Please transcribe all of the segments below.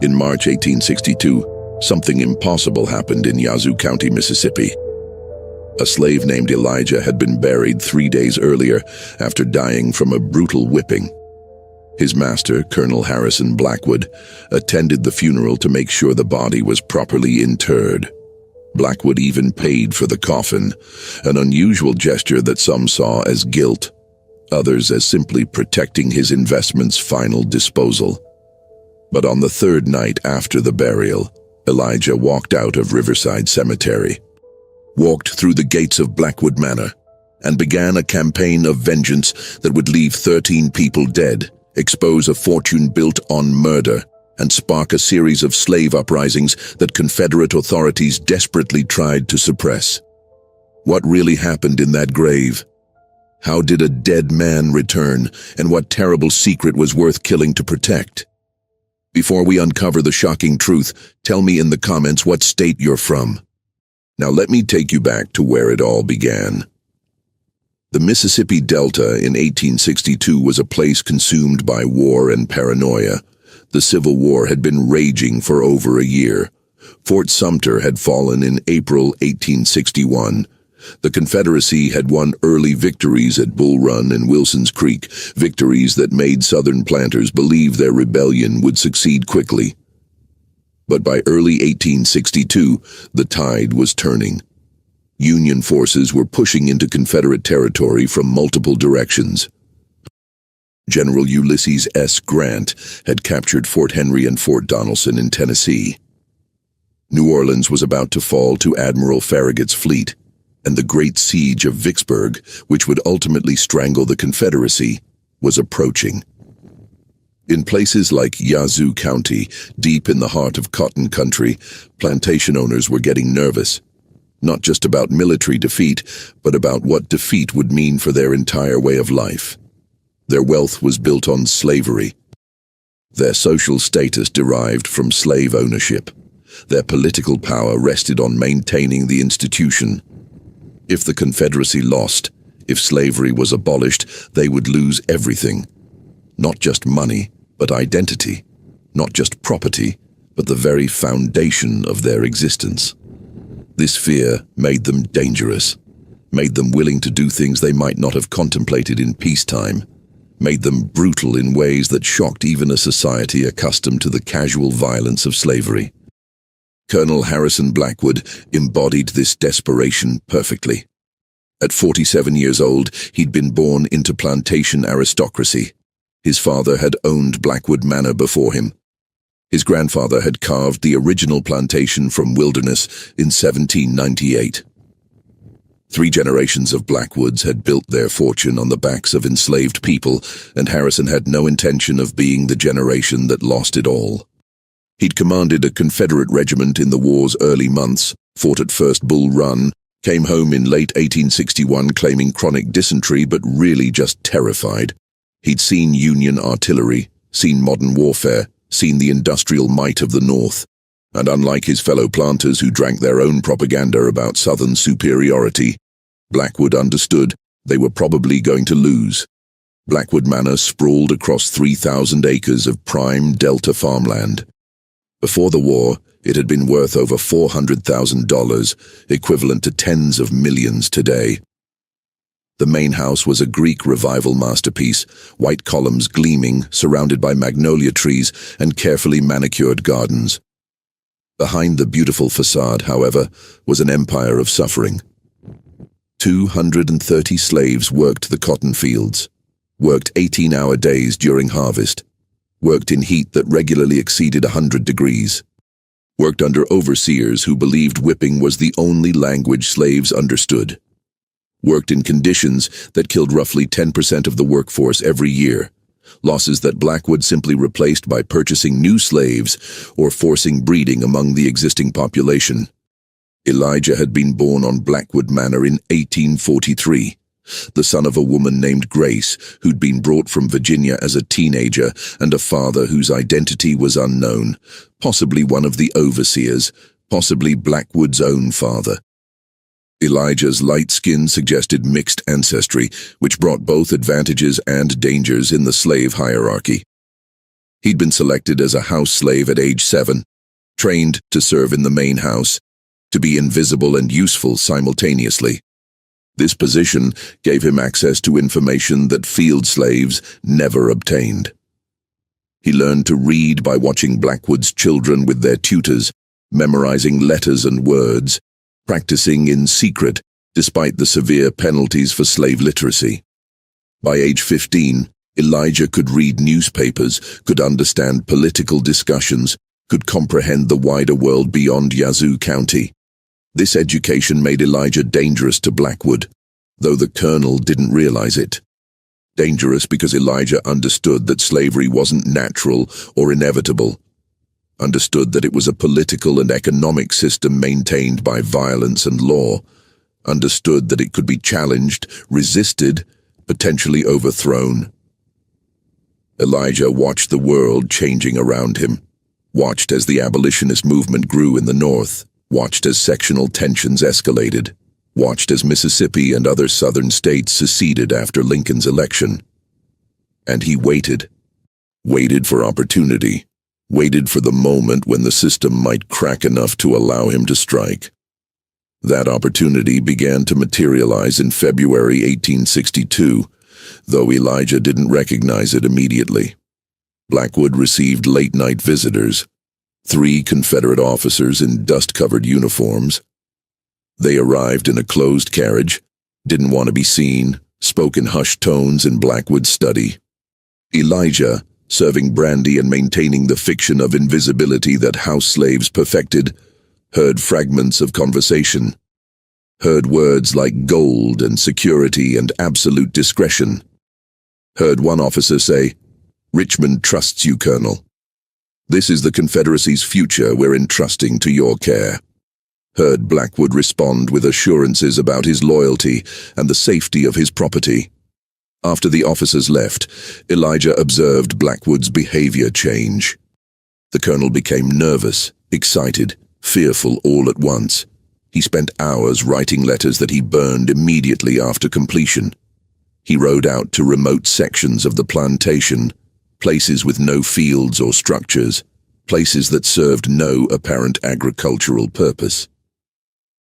In March 1862, something impossible happened in Yazoo County, Mississippi. A slave named Elijah had been buried 3 days earlier after dying from a brutal whipping. His master, Colonel Harrison Blackwood, attended the funeral to make sure the body was properly interred. Blackwood even paid for the coffin, an unusual gesture that some saw as guilt, others as simply protecting his investment's final disposal. But on the third night after the burial, Elijah walked out of Riverside Cemetery, walked through the gates of Blackwood Manor, and began a campaign of vengeance that would leave 13 people dead, expose a fortune built on murder, and spark a series of slave uprisings that Confederate authorities desperately tried to suppress. What really happened in that grave? How did a dead man return, and what terrible secret was worth killing to protect? Before we uncover the shocking truth, tell me in the comments what state you're from. Now let me take you back to where it all began. The Mississippi Delta in 1862 was a place consumed by war and paranoia. The Civil War had been raging for over a year. Fort Sumter had fallen in April 1861. The Confederacy had won early victories at Bull Run and Wilson's Creek, victories that made Southern planters believe their rebellion would succeed quickly. But by early 1862, the tide was turning. Union forces were pushing into Confederate territory from multiple directions. General Ulysses S. Grant had captured Fort Henry and Fort Donelson in Tennessee. New Orleans was about to fall to Admiral Farragut's fleet, and the great siege of Vicksburg, which would ultimately strangle the Confederacy, was approaching. In places like Yazoo County, deep in the heart of cotton country, plantation owners were getting nervous. Not just about military defeat, but about what defeat would mean for their entire way of life. Their wealth was built on slavery. Their social status derived from slave ownership. Their political power rested on maintaining the institution. If the Confederacy lost, if slavery was abolished, they would lose everything. Not just money, but identity. Not just property, but the very foundation of their existence. This fear made them dangerous, made them willing to do things they might not have contemplated in peacetime, made them brutal in ways that shocked even a society accustomed to the casual violence of slavery. Colonel Harrison Blackwood embodied this desperation perfectly. At 47 years old, he'd been born into plantation aristocracy. His father had owned Blackwood Manor before him. His grandfather had carved the original plantation from Wilderness in 1798. 3 generations of Blackwoods had built their fortune on the backs of enslaved people, and Harrison had no intention of being the generation that lost it all. He'd commanded a Confederate regiment in the war's early months, fought at First Bull Run, came home in late 1861 claiming chronic dysentery but really just terrified. He'd seen Union artillery, seen modern warfare, seen the industrial might of the North, and unlike his fellow planters who drank their own propaganda about Southern superiority, Blackwood understood they were probably going to lose. Blackwood Manor sprawled across 3,000 acres of prime Delta farmland. Before the war, it had been worth over $400,000, equivalent to tens of millions today. The main house was a Greek Revival masterpiece, white columns gleaming, surrounded by magnolia trees and carefully manicured gardens. Behind the beautiful facade, however, was an empire of suffering. 230 slaves worked the cotton fields, worked 18-hour days during harvest, worked in heat that regularly exceeded 100 degrees, worked under overseers who believed whipping was the only language slaves understood, worked in conditions that killed roughly 10% of the workforce every year, losses that Blackwood simply replaced by purchasing new slaves or forcing breeding among the existing population. Elijah had been born on Blackwood Manor in 1843, the son of a woman named Grace who'd been brought from Virginia as a teenager and a father whose identity was unknown, possibly one of the overseers, possibly Blackwood's own father. Elijah's light skin suggested mixed ancestry, which brought both advantages and dangers in the slave hierarchy. He'd been selected as a house slave at age 7, trained to serve in the main house, to be invisible and useful simultaneously. This position gave him access to information that field slaves never obtained. He learned to read by watching Blackwood's children with their tutors, memorizing letters and words, practicing in secret despite the severe penalties for slave literacy. By age 15, Elijah could read newspapers, could understand political discussions, could comprehend the wider world beyond Yazoo County. This education made Elijah dangerous to Blackwood, though the colonel didn't realize it. Dangerous because Elijah understood that slavery wasn't natural or inevitable, understood that it was a political and economic system maintained by violence and law, understood that it could be challenged, resisted, potentially overthrown. Elijah watched the world changing around him, watched as the abolitionist movement grew in the North, watched as sectional tensions escalated, watched as Mississippi and other southern states seceded after Lincoln's election. And he waited for opportunity, waited for the moment when the system might crack enough to allow him to strike. That opportunity began to materialize in February 1862, though Elijah didn't recognize it immediately. Blackwood received late-night visitors, 3 Confederate officers in dust-covered uniforms. They arrived in a closed carriage, didn't want to be seen, spoke in hushed tones in Blackwood's study. Elijah, serving brandy and maintaining the fiction of invisibility that house slaves perfected, heard fragments of conversation, heard words like gold and security and absolute discretion, heard one officer say, "Richmond trusts you, Colonel. This is the Confederacy's future we're entrusting to your care." Heard Blackwood respond with assurances about his loyalty and the safety of his property. After the officers left, Elijah observed Blackwood's behavior change. The colonel became nervous, excited, fearful all at once. He spent hours writing letters that he burned immediately after completion. He rode out to remote sections of the plantation, places with no fields or structures, places that served no apparent agricultural purpose.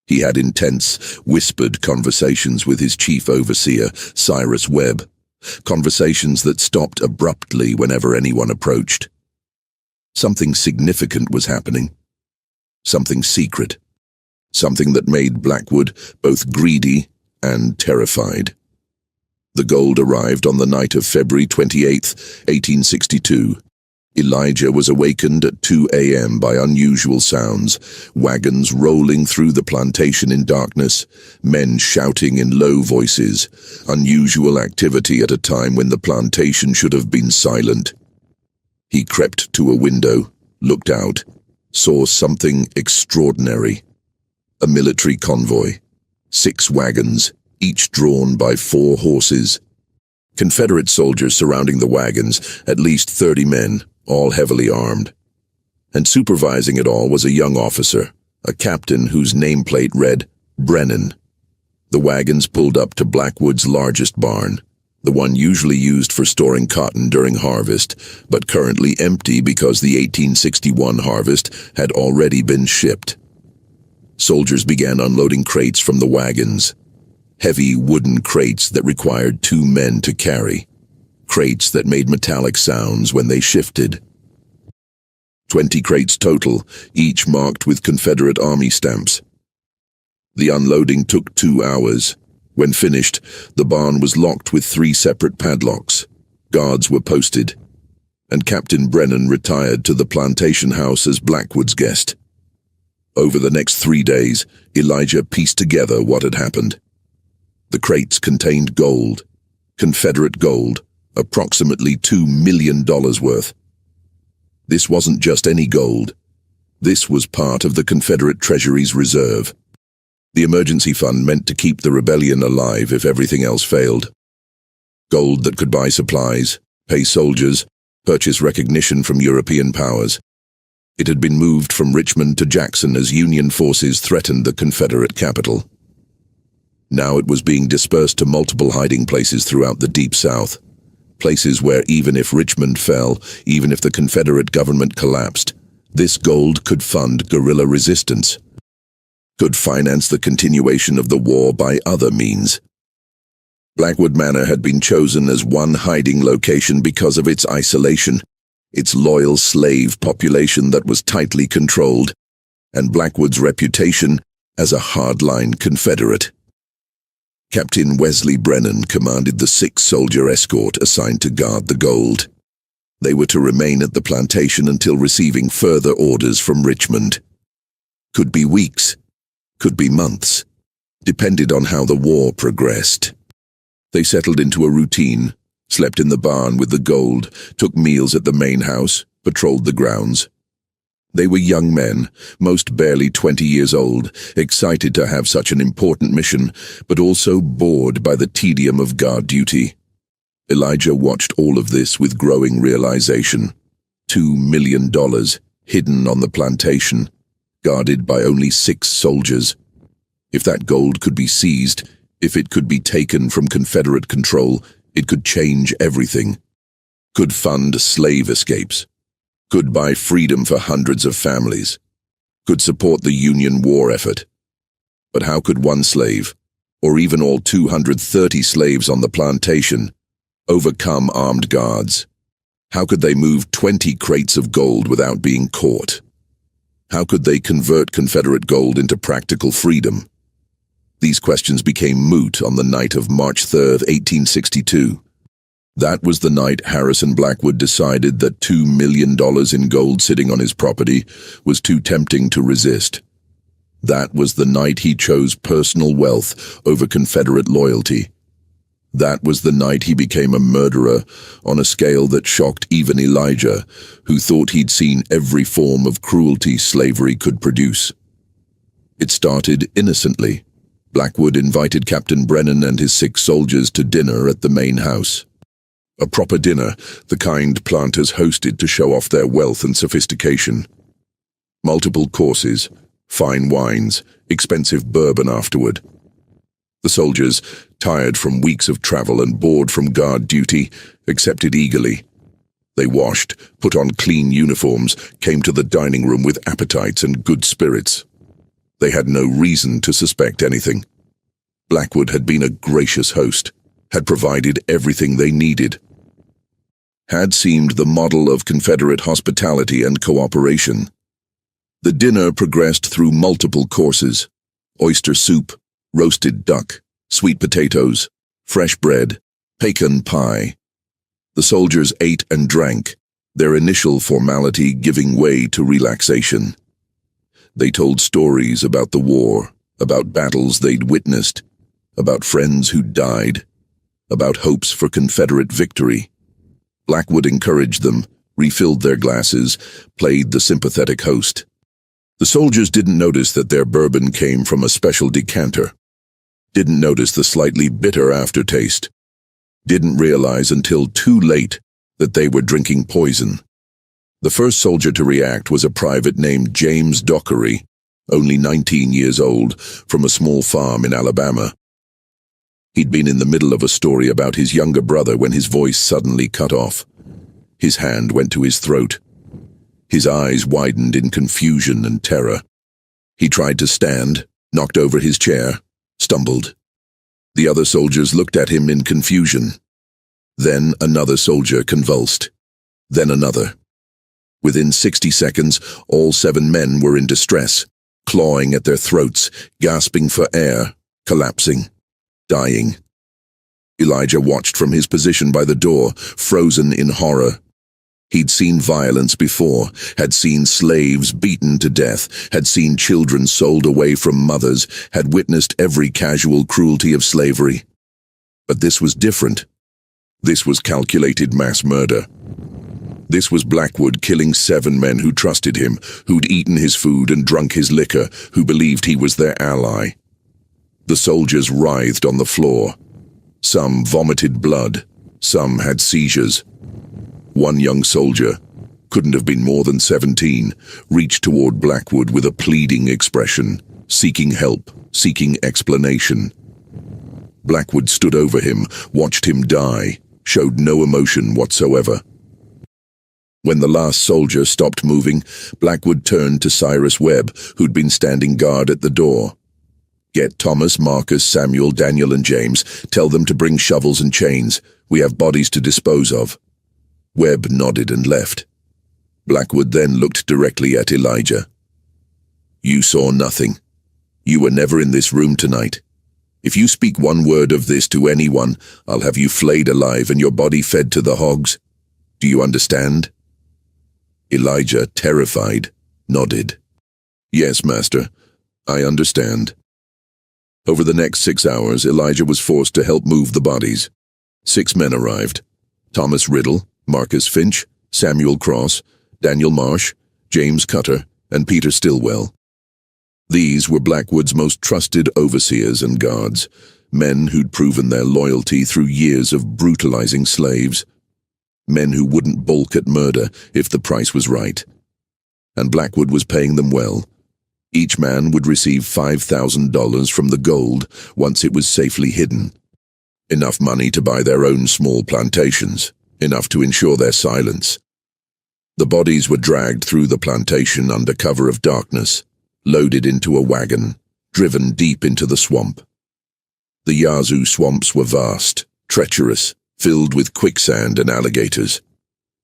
He had intense, whispered conversations with his chief overseer, Cyrus Webb, conversations that stopped abruptly whenever anyone approached. Something significant was happening. Something secret. Something that made Blackwood both greedy and terrified. The gold arrived on the night of February 28, 1862. Elijah was awakened at 2 a.m. by unusual sounds, wagons rolling through the plantation in darkness, men shouting in low voices, unusual activity at a time when the plantation should have been silent. He crept to a window, looked out, saw something extraordinary. A military convoy, 6 wagons, each drawn by 4 horses. Confederate soldiers surrounding the wagons, at least 30 men, all heavily armed. And supervising it all was a young officer, a captain whose nameplate read, Brennan. The wagons pulled up to Blackwood's largest barn, the one usually used for storing cotton during harvest, but currently empty because the 1861 harvest had already been shipped. Soldiers began unloading crates from the wagons, heavy wooden crates that required 2 men to carry, crates that made metallic sounds when they shifted. 20 crates total, each marked with Confederate Army stamps. The unloading took 2 hours. When finished, the barn was locked with 3 separate padlocks. Guards were posted, and Captain Brennan retired to the plantation house as Blackwood's guest. Over the next 3 days, Elijah pieced together what had happened. The crates contained gold, Confederate gold, approximately $2 million worth. This wasn't just any gold. This was part of the Confederate Treasury's reserve. The emergency fund meant to keep the rebellion alive if everything else failed. Gold that could buy supplies, pay soldiers, purchase recognition from European powers. It had been moved from Richmond to Jackson as Union forces threatened the Confederate capital. Now it was being dispersed to multiple hiding places throughout the Deep South. places where even if Richmond fell, even if the Confederate government collapsed, this gold could fund guerrilla resistance, could finance the continuation of the war by other means. Blackwood Manor had been chosen as one hiding location because of its isolation, its loyal slave population that was tightly controlled, and Blackwood's reputation as a hardline Confederate. Captain Wesley Brennan commanded the 6-soldier escort assigned to guard the gold. They were to remain at the plantation until receiving further orders from Richmond. Could be weeks, could be months, depended on how the war progressed. They settled into a routine, slept in the barn with the gold, took meals at the main house, patrolled the grounds. They were young men, most barely 20 years old, excited to have such an important mission, but also bored by the tedium of guard duty. Elijah watched all of this with growing realization. $2 million hidden on the plantation, guarded by only 6 soldiers. If that gold could be seized, if it could be taken from Confederate control, it could change everything. Could fund slave escapes. Could buy freedom for hundreds of families. Could support the Union war effort. But how could one slave, or even all 230 slaves on the plantation, overcome armed guards? How could they move 20 crates of gold without being caught? How could they convert Confederate gold into practical freedom? These questions became moot on the night of March 3, 1862. That was the night Harrison Blackwood decided that $2 million in gold sitting on his property was too tempting to resist. That was the night he chose personal wealth over Confederate loyalty. That was the night he became a murderer on a scale that shocked even Elijah, who thought he'd seen every form of cruelty slavery could produce. It started innocently. Blackwood invited Captain Brennan and his 6 soldiers to dinner at the main house. A proper dinner, the kind planters hosted to show off their wealth and sophistication. Multiple courses, fine wines, expensive bourbon afterward. The soldiers, tired from weeks of travel and bored from guard duty, accepted eagerly. They washed, put on clean uniforms, came to the dining room with appetites and good spirits. They had no reason to suspect anything. Blackwood had been a gracious host, had provided everything they needed, had seemed the model of Confederate hospitality and cooperation. The dinner progressed through multiple courses: oyster soup, roasted duck, sweet potatoes, fresh bread, pecan pie. The soldiers ate and drank, their initial formality giving way to relaxation. They told stories about the war, about battles they'd witnessed, about friends who died, about hopes for Confederate victory. Blackwood encouraged them, refilled their glasses, played the sympathetic host. The soldiers didn't notice that their bourbon came from a special decanter, didn't notice the slightly bitter aftertaste, didn't realize until too late that they were drinking poison. The first soldier to react was a private named James Dockery, only 19 years old, from a small farm in Alabama. He'd been in the middle of a story about his younger brother when his voice suddenly cut off. His hand went to his throat. His eyes widened in confusion and terror. He tried to stand, knocked over his chair, stumbled. The other soldiers looked at him in confusion. Then another soldier convulsed. Then another. Within 60 seconds, all 7 men were in distress, clawing at their throats, gasping for air, collapsing, dying. Elijah watched from his position by the door, frozen in horror. He'd seen violence before, had seen slaves beaten to death, had seen children sold away from mothers, had witnessed every casual cruelty of slavery. But this was different. This was calculated mass murder. This was Blackwood killing 7 men who trusted him, who'd eaten his food and drunk his liquor, who believed he was their ally. The soldiers writhed on the floor. Some vomited blood, some had seizures. One young soldier, couldn't have been more than 17, reached toward Blackwood with a pleading expression, seeking help, seeking explanation. Blackwood stood over him, watched him die, showed no emotion whatsoever. When the last soldier stopped moving, Blackwood turned to Cyrus Webb, who'd been standing guard at the door. "Get Thomas, Marcus, Samuel, Daniel, and James. Tell them to bring shovels and chains. We have bodies to dispose of." Webb nodded and left. Blackwood then looked directly at Elijah. "You saw nothing. You were never in this room tonight. If you speak one word of this to anyone, I'll have you flayed alive and your body fed to the hogs. Do you understand?" Elijah, terrified, nodded. "Yes, Master. I understand." Over the next 6 hours, Elijah was forced to help move the bodies. 6 men arrived: Thomas Riddle, Marcus Finch, Samuel Cross, Daniel Marsh, James Cutter, and Peter Stillwell. These were Blackwood's most trusted overseers and guards, men who'd proven their loyalty through years of brutalizing slaves, men who wouldn't balk at murder if the price was right. And Blackwood was paying them well. Each man would receive $5,000 from the gold once it was safely hidden. Enough money to buy their own small plantations, enough to ensure their silence. The bodies were dragged through the plantation under cover of darkness, loaded into a wagon, driven deep into the swamp. The Yazoo swamps were vast, treacherous, filled with quicksand and alligators,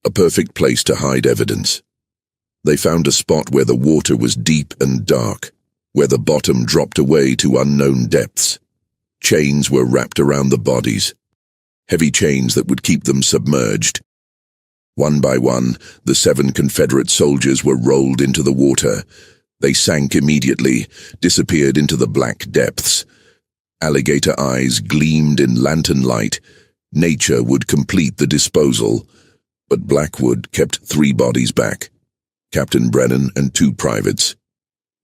a perfect place to hide evidence. They found a spot where the water was deep and dark, where the bottom dropped away to unknown depths. Chains were wrapped around the bodies, heavy chains that would keep them submerged. One by one, the 7 Confederate soldiers were rolled into the water. They sank immediately, disappeared into the black depths. Alligator eyes gleamed in lantern light. Nature would complete the disposal, but Blackwood kept 3 bodies back: Captain Brennan and 2 privates.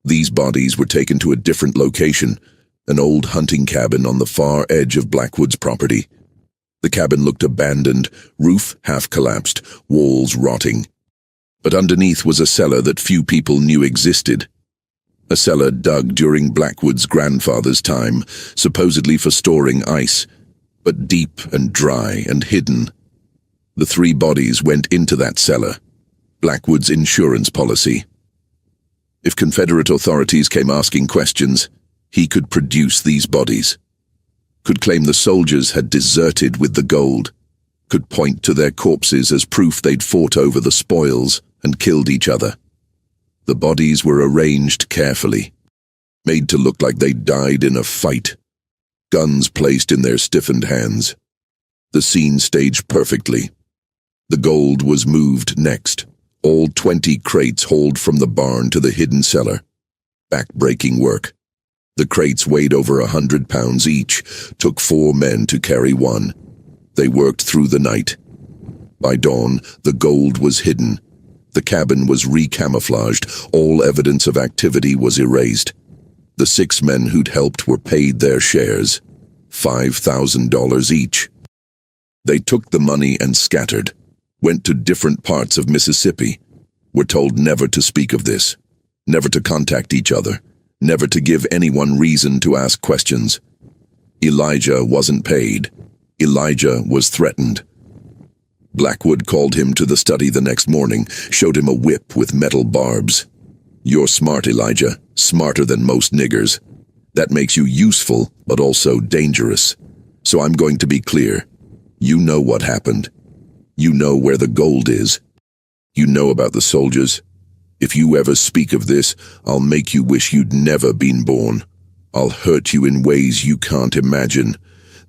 These bodies were taken to a different location, an old hunting cabin on the far edge of Blackwood's property. The cabin looked abandoned, roof half-collapsed, walls rotting. But underneath was a cellar that few people knew existed. A cellar dug during Blackwood's grandfather's time, supposedly for storing ice, but deep and dry and hidden. The 3 bodies went into that cellar, Blackwood's insurance policy. If Confederate authorities came asking questions, he could produce these bodies, could claim the soldiers had deserted with the gold, could point to their corpses as proof they'd fought over the spoils and killed each other. The bodies were arranged carefully, made to look like they'd died in a fight, guns placed in their stiffened hands. The scene staged perfectly. The gold was moved next, all 20 crates hauled from the barn to the hidden cellar. Back-breaking work. The crates weighed over 100 pounds each, took 4 men to carry one. They worked through the night. By dawn, the gold was hidden. The cabin was recamouflaged, all evidence of activity was erased. The 6 men who'd helped were paid their shares, $5,000 each. They took the money and scattered, went to different parts of Mississippi, were told never to speak of this, never to contact each other, never to give anyone reason to ask questions. Elijah wasn't paid. Elijah was threatened. Blackwood called him to the study the next morning, showed him a whip with metal barbs. "You're smart, Elijah, smarter than most niggers. That makes you useful, but also dangerous. So I'm going to be clear. You know what happened. You know where the gold is. You know about the soldiers. If you ever speak of this, I'll make you wish you'd never been born. I'll hurt you in ways you can't imagine.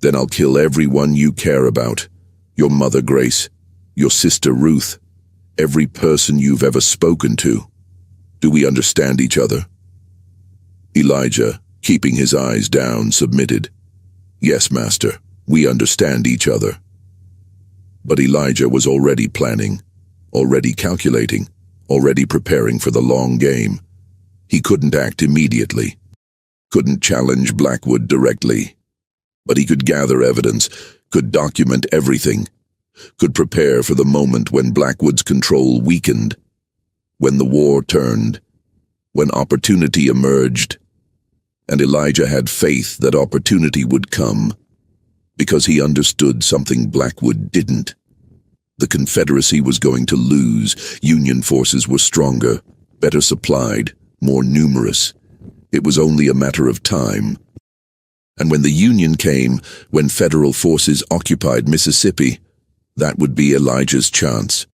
Then I'll kill everyone you care about. Your mother Grace, your sister Ruth, every person you've ever spoken to. Do we understand each other?" Elijah, keeping his eyes down, submitted. "Yes, Master, we understand each other." But Elijah was already planning, already calculating, already preparing for the long game. He couldn't act immediately, couldn't challenge Blackwood directly, but he could gather evidence, could document everything, could prepare for the moment when Blackwood's control weakened, when the war turned, when opportunity emerged. And Elijah had faith that opportunity would come. Because he understood something Blackwood didn't. The Confederacy was going to lose. Union forces were stronger, better supplied, more numerous. It was only a matter of time. And when the Union came, when federal forces occupied Mississippi, that would be Elijah's chance.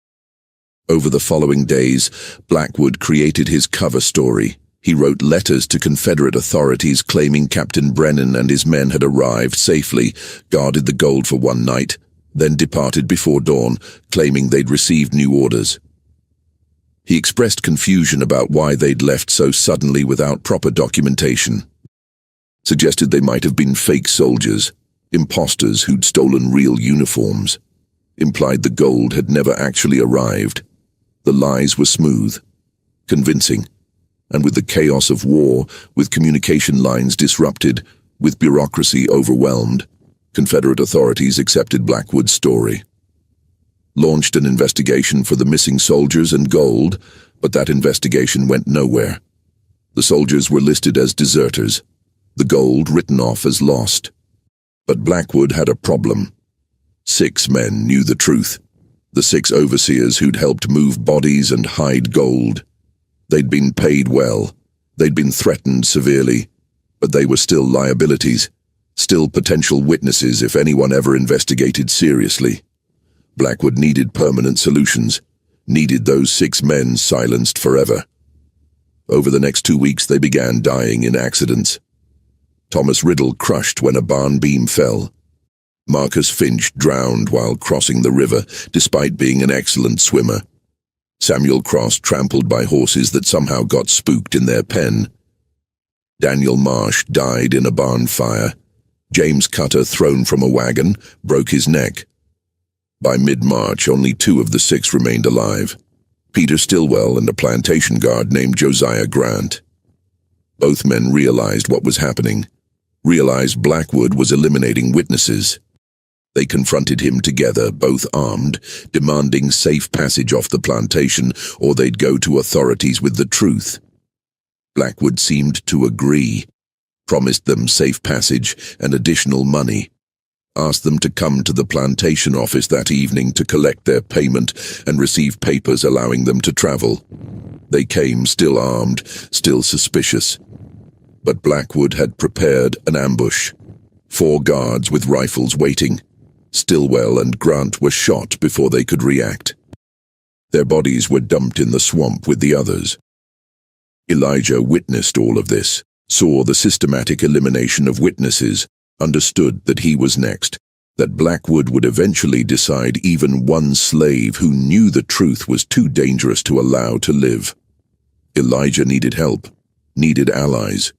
Over the following days, Blackwood created his cover story. He wrote letters to Confederate authorities claiming Captain Brennan and his men had arrived safely, guarded the gold for one night, then departed before dawn, claiming they'd received new orders. He expressed confusion about why they'd left so suddenly without proper documentation. Suggested they might have been fake soldiers, imposters who'd stolen real uniforms. Implied the gold had never actually arrived. The lies were smooth, convincing, and with the chaos of war, with communication lines disrupted, with bureaucracy overwhelmed, Confederate authorities accepted Blackwood's story. Launched an investigation for the missing soldiers and gold, but that investigation went nowhere. The soldiers were listed as deserters, the gold written off as lost. But Blackwood had a problem. 6 men knew the truth. The 6 overseers who'd helped move bodies and hide gold. They'd been paid well. They'd been threatened severely. But they were still liabilities, still potential witnesses if anyone ever investigated seriously. Blackwood needed permanent solutions, needed those 6 men silenced forever. Over the next 2 weeks they began dying in accidents. Thomas Riddle crushed when a barn beam fell. Marcus Finch drowned while crossing the river, despite being an excellent swimmer. Samuel Cross trampled by horses that somehow got spooked in their pen. Daniel Marsh died in a barn fire. James Cutter, thrown from a wagon, broke his neck. By mid-March, only 2 of the 6 remained alive, Peter Stillwell and a plantation guard named Josiah Grant. Both men realized what was happening, realized Blackwood was eliminating witnesses. They confronted him together, both armed, demanding safe passage off the plantation, or they'd go to authorities with the truth. Blackwood seemed to agree, promised them safe passage and additional money, asked them to come to the plantation office that evening to collect their payment and receive papers allowing them to travel. They came still armed, still suspicious. But Blackwood had prepared an ambush. 4 guards with rifles waiting. Stillwell and Grant were shot before they could react. Their bodies were dumped in the swamp with the others. Elijah witnessed all of this, saw the systematic elimination of witnesses, understood that he was next, that Blackwood would eventually decide even one slave who knew the truth was too dangerous to allow to live. Elijah needed help, needed allies,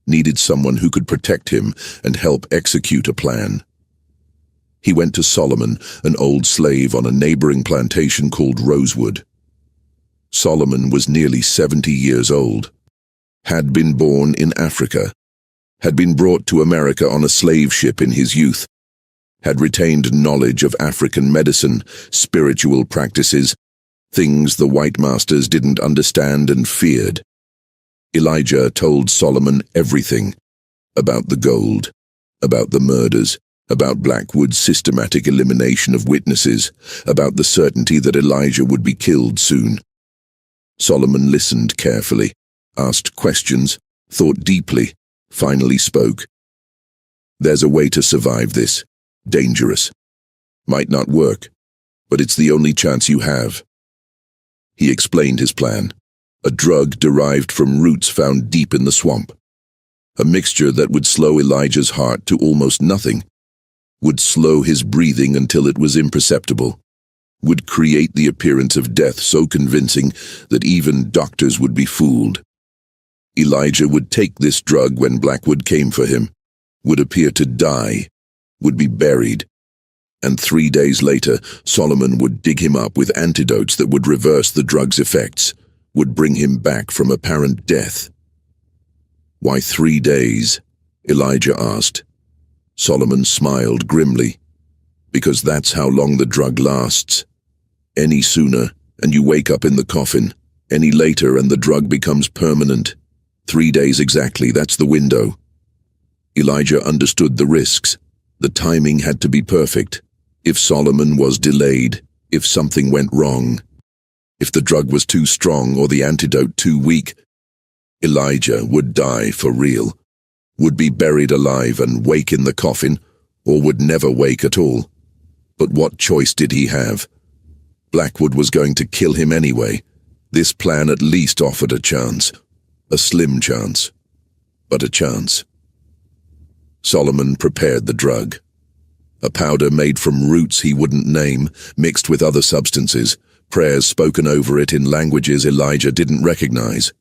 needed someone who could protect him and help execute a plan. He went to Solomon, an old slave on a neighboring plantation called Rosewood. Solomon was nearly 70 years old, had been born in Africa, had been brought to America on a slave ship in his youth, had retained knowledge of African medicine, spiritual practices, things the white masters didn't understand and feared. Elijah told Solomon everything, about the gold, about the murders, about Blackwood's systematic elimination of witnesses, about the certainty that Elijah would be killed soon. Solomon listened carefully, asked questions, thought deeply, finally spoke. There's a way to survive this. Dangerous. Might not work, but it's the only chance you have. He explained his plan. A drug derived from roots found deep in the swamp. A mixture that would slow Elijah's heart to almost nothing, would slow his breathing until it was imperceptible, would create the appearance of death so convincing that even doctors would be fooled. Elijah would take this drug when Blackwood came for him, would appear to die, would be buried, and 3 days later Solomon would dig him up with antidotes that would reverse the drug's effects, would bring him back from apparent death. Why 3 days? Elijah asked. Solomon smiled grimly. Because that's how long the drug lasts. Any sooner, and you wake up in the coffin. Any later, and the drug becomes permanent. 3 days exactly, that's the window. Elijah understood the risks, The timing had to be perfect. If Solomon was delayed, if something went wrong, if the drug was too strong or the antidote too weak, Elijah would die for real, would be buried alive and wake in the coffin, or would never wake at all. But what choice did he have? Blackwood was going to kill him anyway. This plan at least offered a chance. A slim chance, but a chance. Solomon prepared the drug. A powder made from roots he wouldn't name, mixed with other substances, prayers spoken over it in languages Elijah didn't recognize.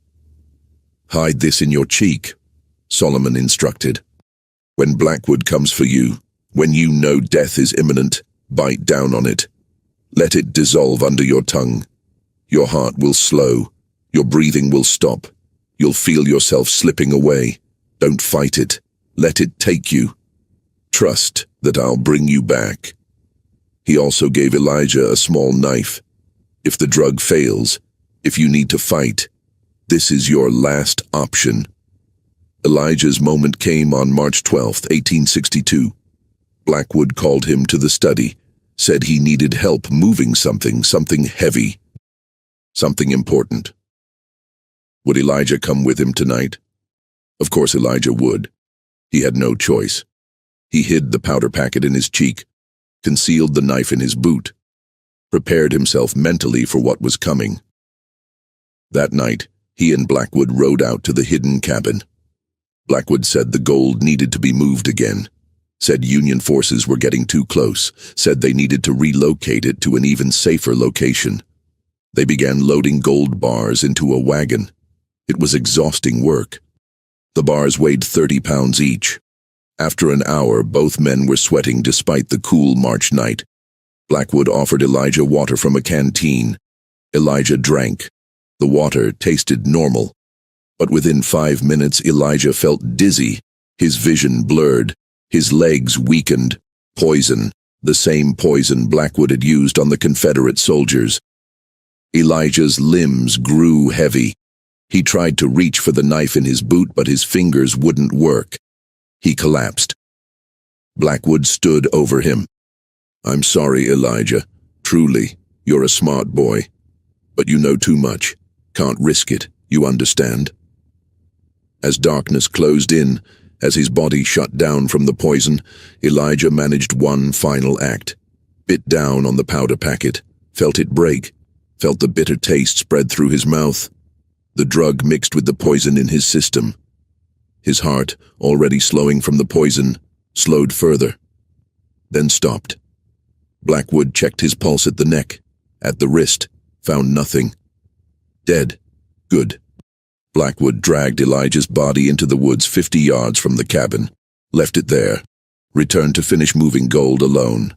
"Hide this in your cheek," Solomon instructed. "When Blackwood comes for you, when you know death is imminent, bite down on it. Let it dissolve under your tongue. Your heart will slow. Your breathing will stop. You'll feel yourself slipping away. Don't fight it. Let it take you. Trust that I'll bring you back." He also gave Elijah a small knife. If the drug fails, if you need to fight, this is your last option. Elijah's moment came on March 12, 1862. Blackwood called him to the study, said he needed help moving something heavy, something important. Would Elijah come with him tonight? Of course Elijah would. He had no choice. He hid the powder packet in his cheek, concealed the knife in his boot, prepared himself mentally for what was coming. That night, he and Blackwood rode out to the hidden cabin. Blackwood said the gold needed to be moved again, said Union forces were getting too close, said they needed to relocate it to an even safer location. They began loading gold bars into a wagon. It was exhausting work. The bars weighed 30 pounds each. After an hour, both men were sweating despite the cool March night. Blackwood offered Elijah water from a canteen. Elijah drank. The water tasted normal. But within 5 minutes, Elijah felt dizzy, his vision blurred, his legs weakened. Poison, the same poison Blackwood had used on the Confederate soldiers. Elijah's limbs grew heavy. He tried to reach for the knife in his boot, but his fingers wouldn't work. He collapsed. Blackwood stood over him. "I'm sorry, Elijah. Truly, you're a smart boy. But you know too much. Can't risk it, you understand?" As darkness closed in, as his body shut down from the poison, Elijah managed one final act. Bit down on the powder packet, felt it break, felt the bitter taste spread through his mouth. The drug mixed with the poison in his system. His heart, already slowing from the poison, slowed further, then stopped. Blackwood checked his pulse at the neck, at the wrist, found nothing. Dead. Good. Blackwood dragged Elijah's body into the woods 50 yards from the cabin, left it there, returned to finish moving gold alone.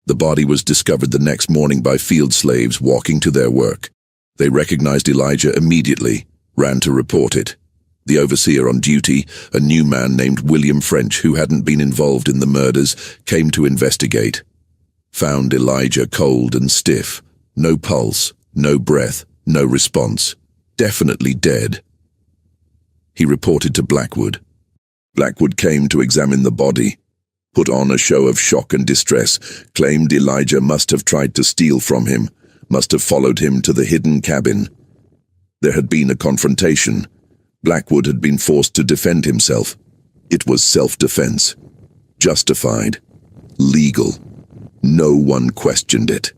The body was discovered the next morning by field slaves walking to their work. They recognized Elijah immediately, ran to report it. The overseer on duty, a new man named William French who hadn't been involved in the murders, came to investigate. Found Elijah cold and stiff, no pulse, no breath, no response. Definitely dead. He reported to Blackwood. Blackwood came to examine the body, put on a show of shock and distress, claimed Elijah must have tried to steal from him, must have followed him to the hidden cabin. There had been a confrontation. Blackwood had been forced to defend himself. It was self-defense. Justified. Legal. No one questioned it.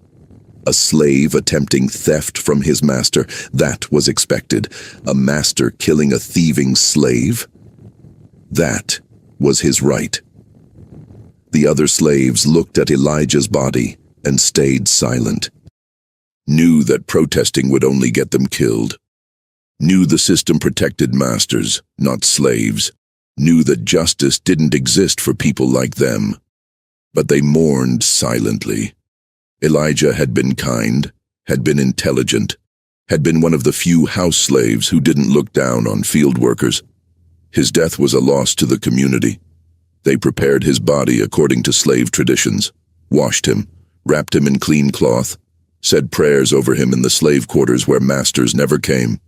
A slave attempting theft from his master, that was expected. A master killing a thieving slave? That was his right. The other slaves looked at Elijah's body and stayed silent. Knew that protesting would only get them killed. Knew the system protected masters, not slaves. Knew that justice didn't exist for people like them. But they mourned silently. Elijah had been kind, had been intelligent, had been one of the few house slaves who didn't look down on field workers. His death was a loss to the community. They prepared his body according to slave traditions, washed him, wrapped him in clean cloth, said prayers over him in the slave quarters where masters never came.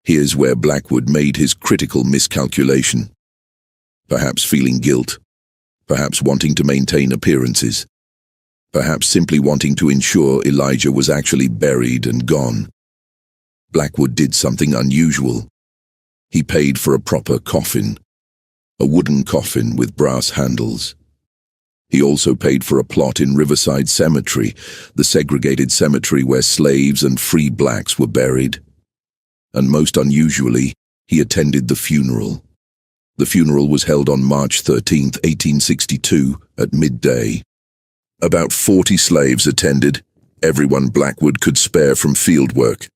Here's where Blackwood made his critical miscalculation. Perhaps feeling guilt, perhaps wanting to maintain appearances, perhaps simply wanting to ensure Elijah was actually buried and gone. Blackwood did something unusual. He paid for a proper coffin, a wooden coffin with brass handles. He also paid for a plot in Riverside Cemetery, the segregated cemetery where slaves and free blacks were buried. And most unusually, he attended the funeral. The funeral was held on March 13, 1862, at midday. About 40 slaves attended, everyone Blackwood could spare from field work.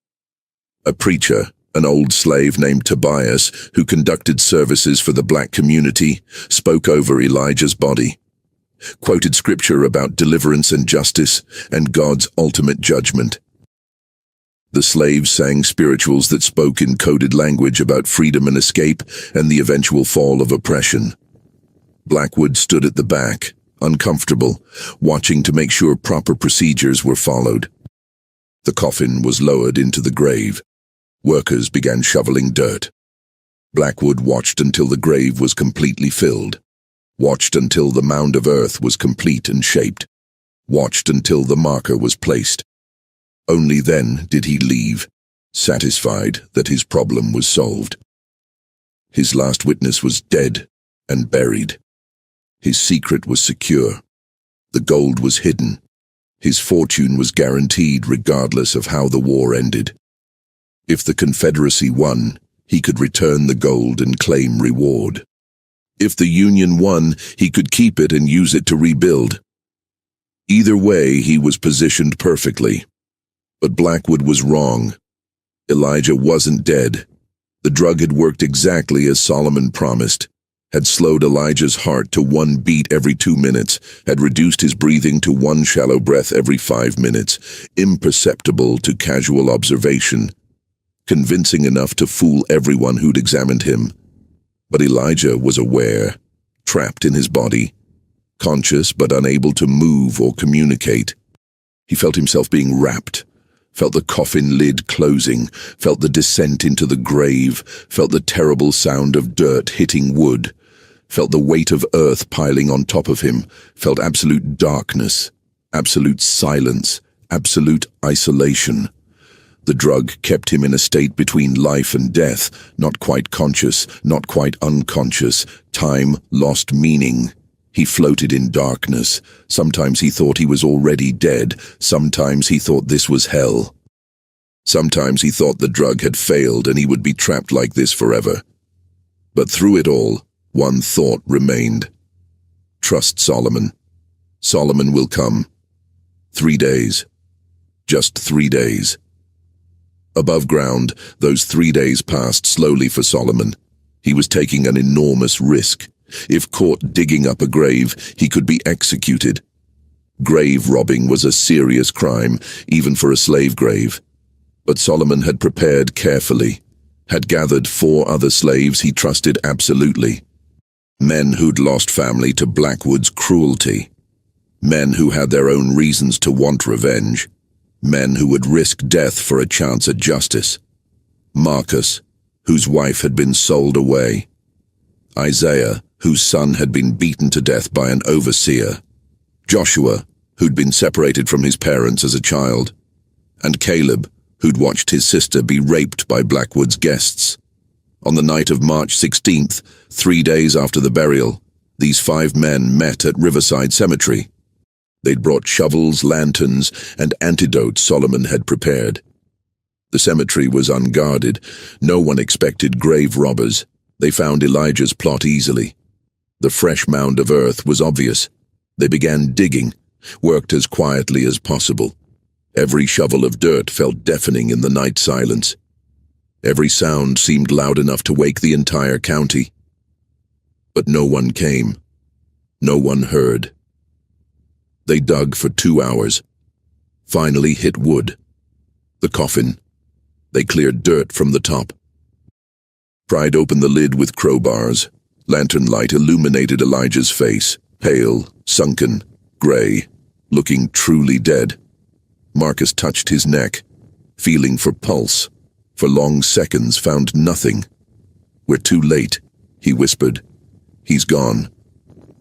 A preacher, an old slave named Tobias, who conducted services for the black community, spoke over Elijah's body, quoted scripture about deliverance and justice and God's ultimate judgment. The slaves sang spirituals that spoke in coded language about freedom and escape and the eventual fall of oppression. Blackwood stood at the back, uncomfortable, watching to make sure proper procedures were followed. The coffin was lowered into the grave. Workers began shoveling dirt. Blackwood watched until the grave was completely filled, watched until the mound of earth was complete and shaped, watched until the marker was placed. Only then did he leave, satisfied that his problem was solved. His last witness was dead and buried. His secret was secure. The gold was hidden. His fortune was guaranteed regardless of how the war ended. If the Confederacy won, he could return the gold and claim reward. If the Union won, he could keep it and use it to rebuild. Either way, he was positioned perfectly. But Blackwood was wrong. Elijah wasn't dead. The drug had worked exactly as Solomon promised, had slowed Elijah's heart to 1 beat every 2 minutes, had reduced his breathing to 1 shallow breath every 5 minutes, imperceptible to casual observation, convincing enough to fool everyone who'd examined him. But Elijah was aware, trapped in his body, conscious but unable to move or communicate. He felt himself being wrapped, felt the coffin lid closing, felt the descent into the grave, felt the terrible sound of dirt hitting wood, felt the weight of earth piling on top of him, felt absolute darkness, absolute silence, absolute isolation. The drug kept him in a state between life and death, not quite conscious, not quite unconscious. Time lost meaning. He floated in darkness. Sometimes he thought he was already dead. Sometimes he thought this was hell. Sometimes he thought the drug had failed and he would be trapped like this forever. But through it all, one thought remained. Trust Solomon. Solomon will come. 3 days. Just 3 days. Above ground, those 3 days passed slowly for Solomon. He was taking an enormous risk. If caught digging up a grave, he could be executed. Grave robbing was a serious crime, even for a slave grave. But Solomon had prepared carefully, had gathered 4 other slaves he trusted absolutely. Men who'd lost family to Blackwood's cruelty. Men who had their own reasons to want revenge. Men who would risk death for a chance at justice. Marcus, whose wife had been sold away. Isaiah, whose son had been beaten to death by an overseer. Joshua, who'd been separated from his parents as a child. And Caleb, who'd watched his sister be raped by Blackwood's guests. On the night of March 16th, 3 days after the burial, these 5 men met at Riverside Cemetery. They'd brought shovels, lanterns, and antidotes Solomon had prepared. The cemetery was unguarded. No one expected grave robbers. They found Elijah's plot easily. The fresh mound of earth was obvious. They began digging, worked as quietly as possible. Every shovel of dirt felt deafening in the night silence. Every sound seemed loud enough to wake the entire county. But no one came. No one heard. They dug for 2 hours. Finally hit wood. The coffin. They cleared dirt from the top. Pried open the lid with crowbars. Lantern light illuminated Elijah's face, pale, sunken, gray, looking truly dead. Marcus touched his neck, feeling for pulse. For long seconds found nothing. "We're too late," he whispered. "He's gone."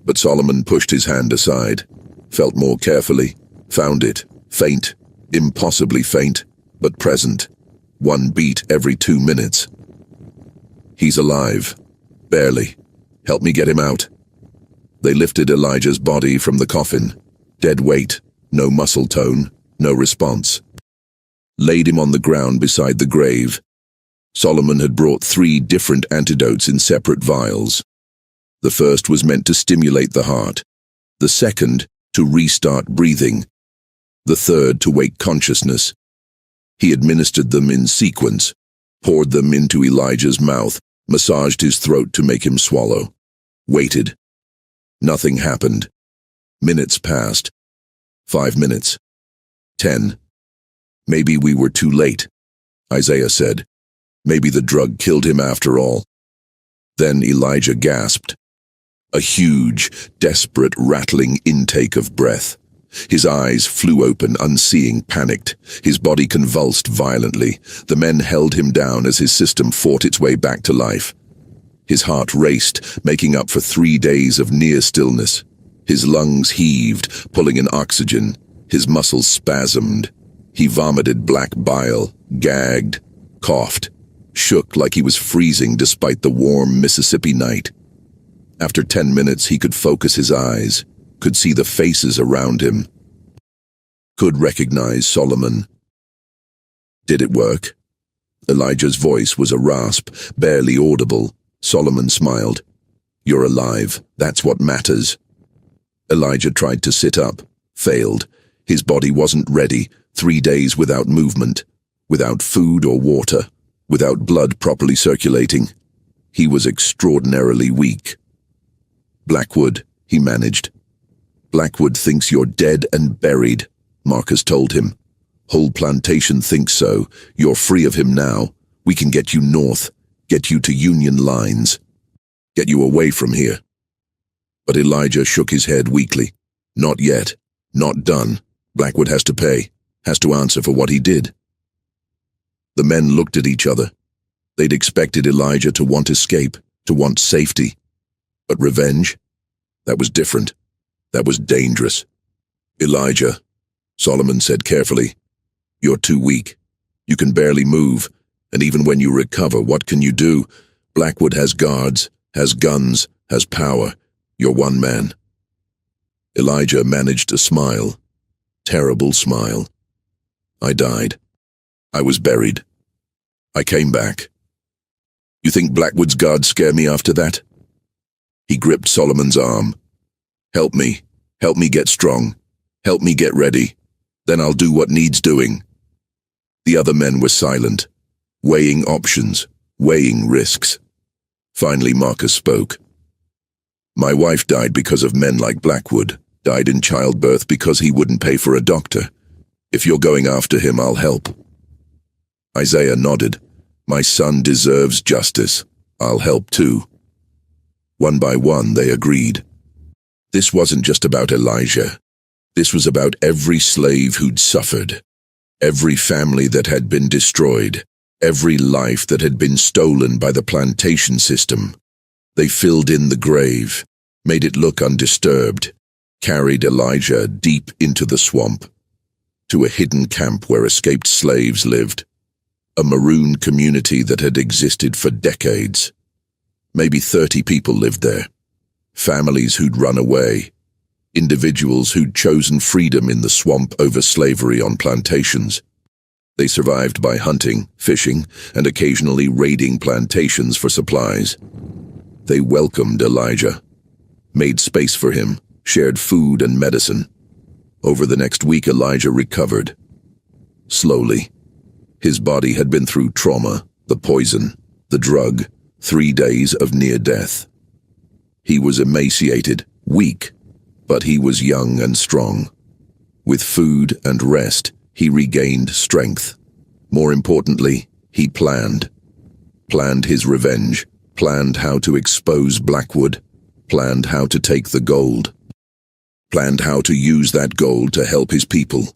But Solomon pushed his hand aside, felt more carefully, found it, faint, impossibly faint, but present, 1 beat every 2 minutes. He's alive. Barely. Help me get him out. They lifted Elijah's body from the coffin. Dead weight, no muscle tone, no response. Laid him on the ground beside the grave. Solomon had brought 3 different antidotes in separate vials. The first was meant to stimulate the heart. The second, to restart breathing. The third, to wake consciousness. He administered them in sequence, poured them into Elijah's mouth, massaged his throat to make him swallow. Waited. Nothing happened. Minutes passed. 5 minutes. 10. Maybe we were too late, Isaiah said. Maybe the drug killed him after all. Then Elijah gasped. A huge, desperate, rattling intake of breath. His eyes flew open, unseeing, panicked. His body convulsed violently. The men held him down as his system fought its way back to life. His heart raced, making up for 3 days of near stillness. His lungs heaved, pulling in oxygen. His muscles spasmed. He vomited black bile, gagged, coughed, shook like he was freezing despite the warm Mississippi night. After 10 minutes, he could focus his eyes, could see the faces around him, could recognize Solomon. Did it work? Elijah's voice was a rasp, barely audible. Solomon smiled. You're alive. That's what matters. Elijah tried to sit up, failed. His body wasn't ready. 3 days without movement, without food or water, without blood properly circulating. He was extraordinarily weak. Blackwood, he managed. Blackwood thinks you're dead and buried, Marcus told him. Whole plantation thinks so. You're free of him now. We can get you north, get you to Union lines, get you away from here. But Elijah shook his head weakly. Not yet. Not done. Blackwood has to pay, has to answer for what he did. The men looked at each other. They'd expected Elijah to want escape, to want safety. But revenge? That was different. That was dangerous. Elijah, Solomon said carefully, you're too weak. You can barely move, and even when you recover, what can you do? Blackwood has guards, has guns, has power. You're one man. Elijah managed a smile. Terrible smile. I died. I was buried. I came back. You think Blackwood's guards scare me after that? He gripped Solomon's arm. Help me get strong. Help me get ready. Then I'll do what needs doing. The other men were silent, weighing options, weighing risks. Finally, Marcus spoke. My wife died because of men like Blackwood, died in childbirth because he wouldn't pay for a doctor. If you're going after him, I'll help. Isaiah nodded. My son deserves justice. I'll help too. One by one, they agreed. This wasn't just about Elijah. This was about every slave who'd suffered, every family that had been destroyed, every life that had been stolen by the plantation system. They filled in the grave, made it look undisturbed, carried Elijah deep into the swamp, to a hidden camp where escaped slaves lived, a maroon community that had existed for decades. Maybe 30 people lived there, families who'd run away, individuals who'd chosen freedom in the swamp over slavery on plantations. They survived by hunting, fishing, and occasionally raiding plantations for supplies. They welcomed Elijah, made space for him, shared food and medicine. Over the next week, Elijah recovered. Slowly. His body had been through trauma, the poison, the drug, 3 days of near death. He was emaciated, weak, but he was young and strong. With food and rest, he regained strength. More importantly, he planned. Planned his revenge, planned how to expose Blackwood, planned how to take the gold, planned how to use that gold to help his people.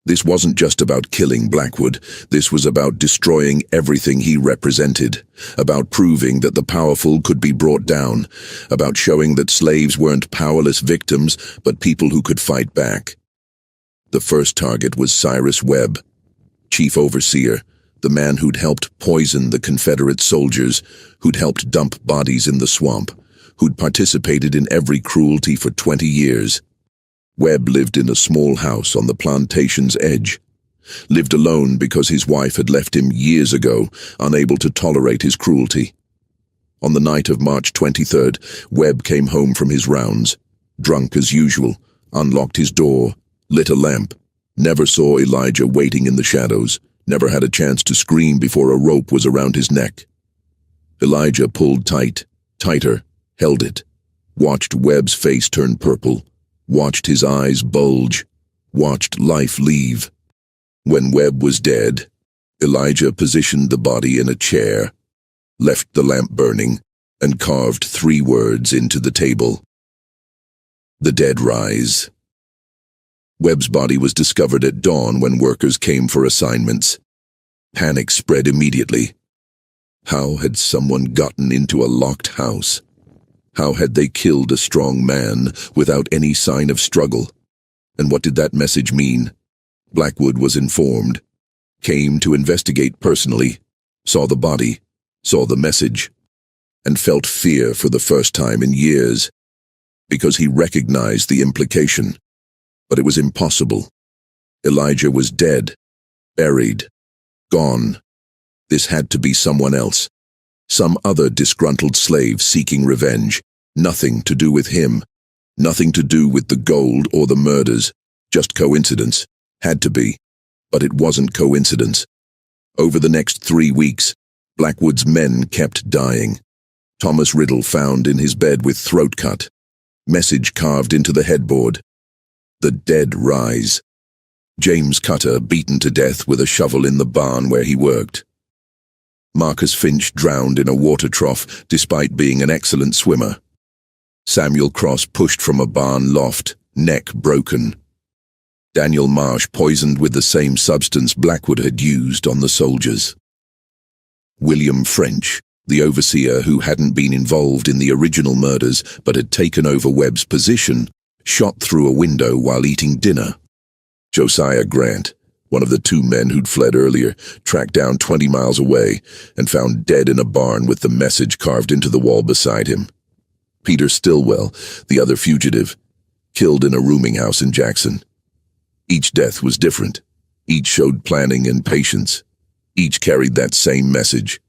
This wasn't just about killing Blackwood. This was about destroying everything he represented, about proving that the powerful could be brought down, about showing that slaves weren't powerless victims, but people who could fight back. The first target was Cyrus Webb, chief overseer, the man who'd helped poison the Confederate soldiers, who'd helped dump bodies in the swamp, who'd participated in every cruelty for 20 years. Webb lived in a small house on the plantation's edge. Lived alone because his wife had left him years ago, unable to tolerate his cruelty. On the night of March 23rd, Webb came home from his rounds, drunk as usual, unlocked his door, lit a lamp, never saw Elijah waiting in the shadows, never had a chance to scream before a rope was around his neck. Elijah pulled tighter, held it, watched Webb's face turn purple, watched his eyes bulge, watched life leave. When Webb was dead, Elijah positioned the body in a chair, left the lamp burning, and carved 3 words into the table. The dead rise. Webb's body was discovered at dawn when workers came for assignments. Panic spread immediately. How had someone gotten into a locked house? How had they killed a strong man without any sign of struggle? And what did that message mean? Blackwood was informed, came to investigate personally, saw the body, saw the message, and felt fear for the first time in years, because he recognized the implication. But it was impossible. Elijah was dead, buried, gone. This had to be someone else. Some other disgruntled slave seeking revenge. Nothing to do with him. Nothing to do with the gold or the murders. Just coincidence. Had to be. But it wasn't coincidence. Over the next 3 weeks, Blackwood's men kept dying. Thomas Riddle found in his bed with throat cut. Message carved into the headboard. The dead rise. James Cutter beaten to death with a shovel in the barn where he worked. Marcus Finch drowned in a water trough despite being an excellent swimmer. Samuel Cross pushed from a barn loft, neck broken. Daniel Marsh poisoned with the same substance Blackwood had used on the soldiers. William French, the overseer who hadn't been involved in the original murders but had taken over Webb's position, shot through a window while eating dinner. Josiah Grant, one of the 2 men who'd fled earlier, tracked down 20 miles away and found dead in a barn with the message carved into the wall beside him. Peter Stillwell, the other fugitive, killed in a rooming house in Jackson. Each death was different. Each showed planning and patience. Each carried that same message.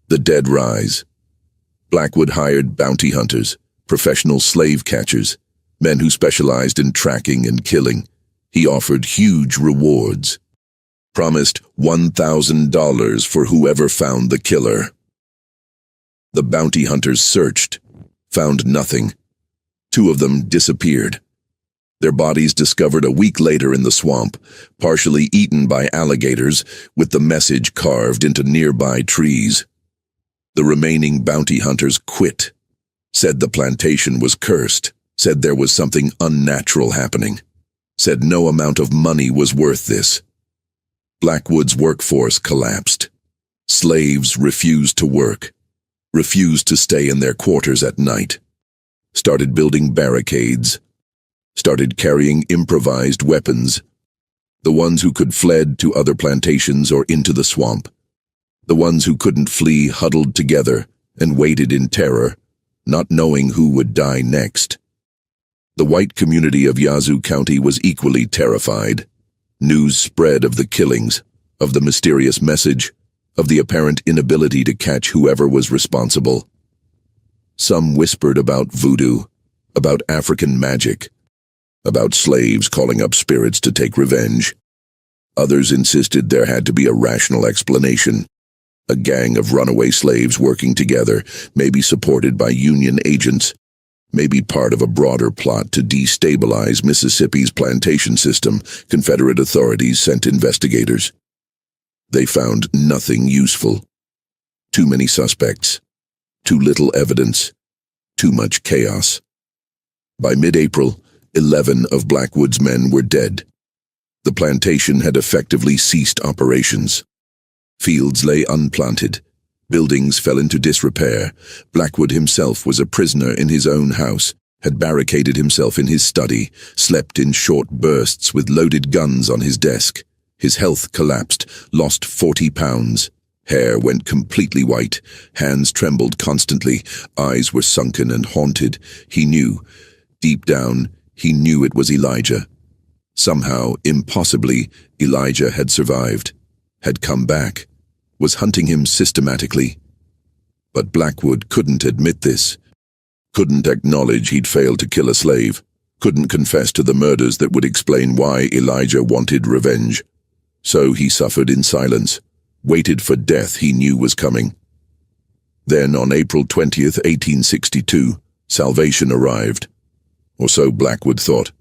The dead rise. Blackwood hired bounty hunters, professional slave catchers, men who specialized in tracking and killing. He offered huge rewards. Promised $1,000 for whoever found the killer. The bounty hunters searched, found nothing. 2 of them disappeared. Their bodies discovered a week later in the swamp, partially eaten by alligators, with the message carved into nearby trees. The remaining bounty hunters quit, said the plantation was cursed, said there was something unnatural happening, said no amount of money was worth this. Blackwood's workforce collapsed. Slaves refused to work, refused to stay in their quarters at night, started building barricades, started carrying improvised weapons. The ones who could fled to other plantations or into the swamp. The ones who couldn't flee huddled together and waited in terror, not knowing who would die next. The white community of Yazoo County was equally terrified. News spread of the killings, of the mysterious message, of the apparent inability to catch whoever was responsible. Some whispered about voodoo, about African magic, about slaves calling up spirits to take revenge. Others insisted there had to be a rational explanation. A gang of runaway slaves working together, maybe supported by Union agents, maybe part of a broader plot to destabilize Mississippi's plantation system. Confederate authorities sent investigators. They found nothing useful. Too many suspects, too little evidence, too much chaos. By mid-April, 11 of Blackwood's men were dead. The plantation had effectively ceased operations. Fields lay unplanted. Buildings fell into disrepair. Blackwood himself was a prisoner in his own house, had barricaded himself in his study, slept in short bursts with loaded guns on his desk. His health collapsed, lost 40 pounds. Hair went completely white, hands trembled constantly, eyes were sunken and haunted. He knew, deep down, he knew it was Elijah. Somehow, impossibly, Elijah had survived, had come back, was hunting him systematically. But Blackwood couldn't admit this, couldn't acknowledge he'd failed to kill a slave, couldn't confess to the murders that would explain why Elijah wanted revenge. So he suffered in silence, waited for death he knew was coming. Then, on April 20th, 1862, salvation arrived. Or so Blackwood thought.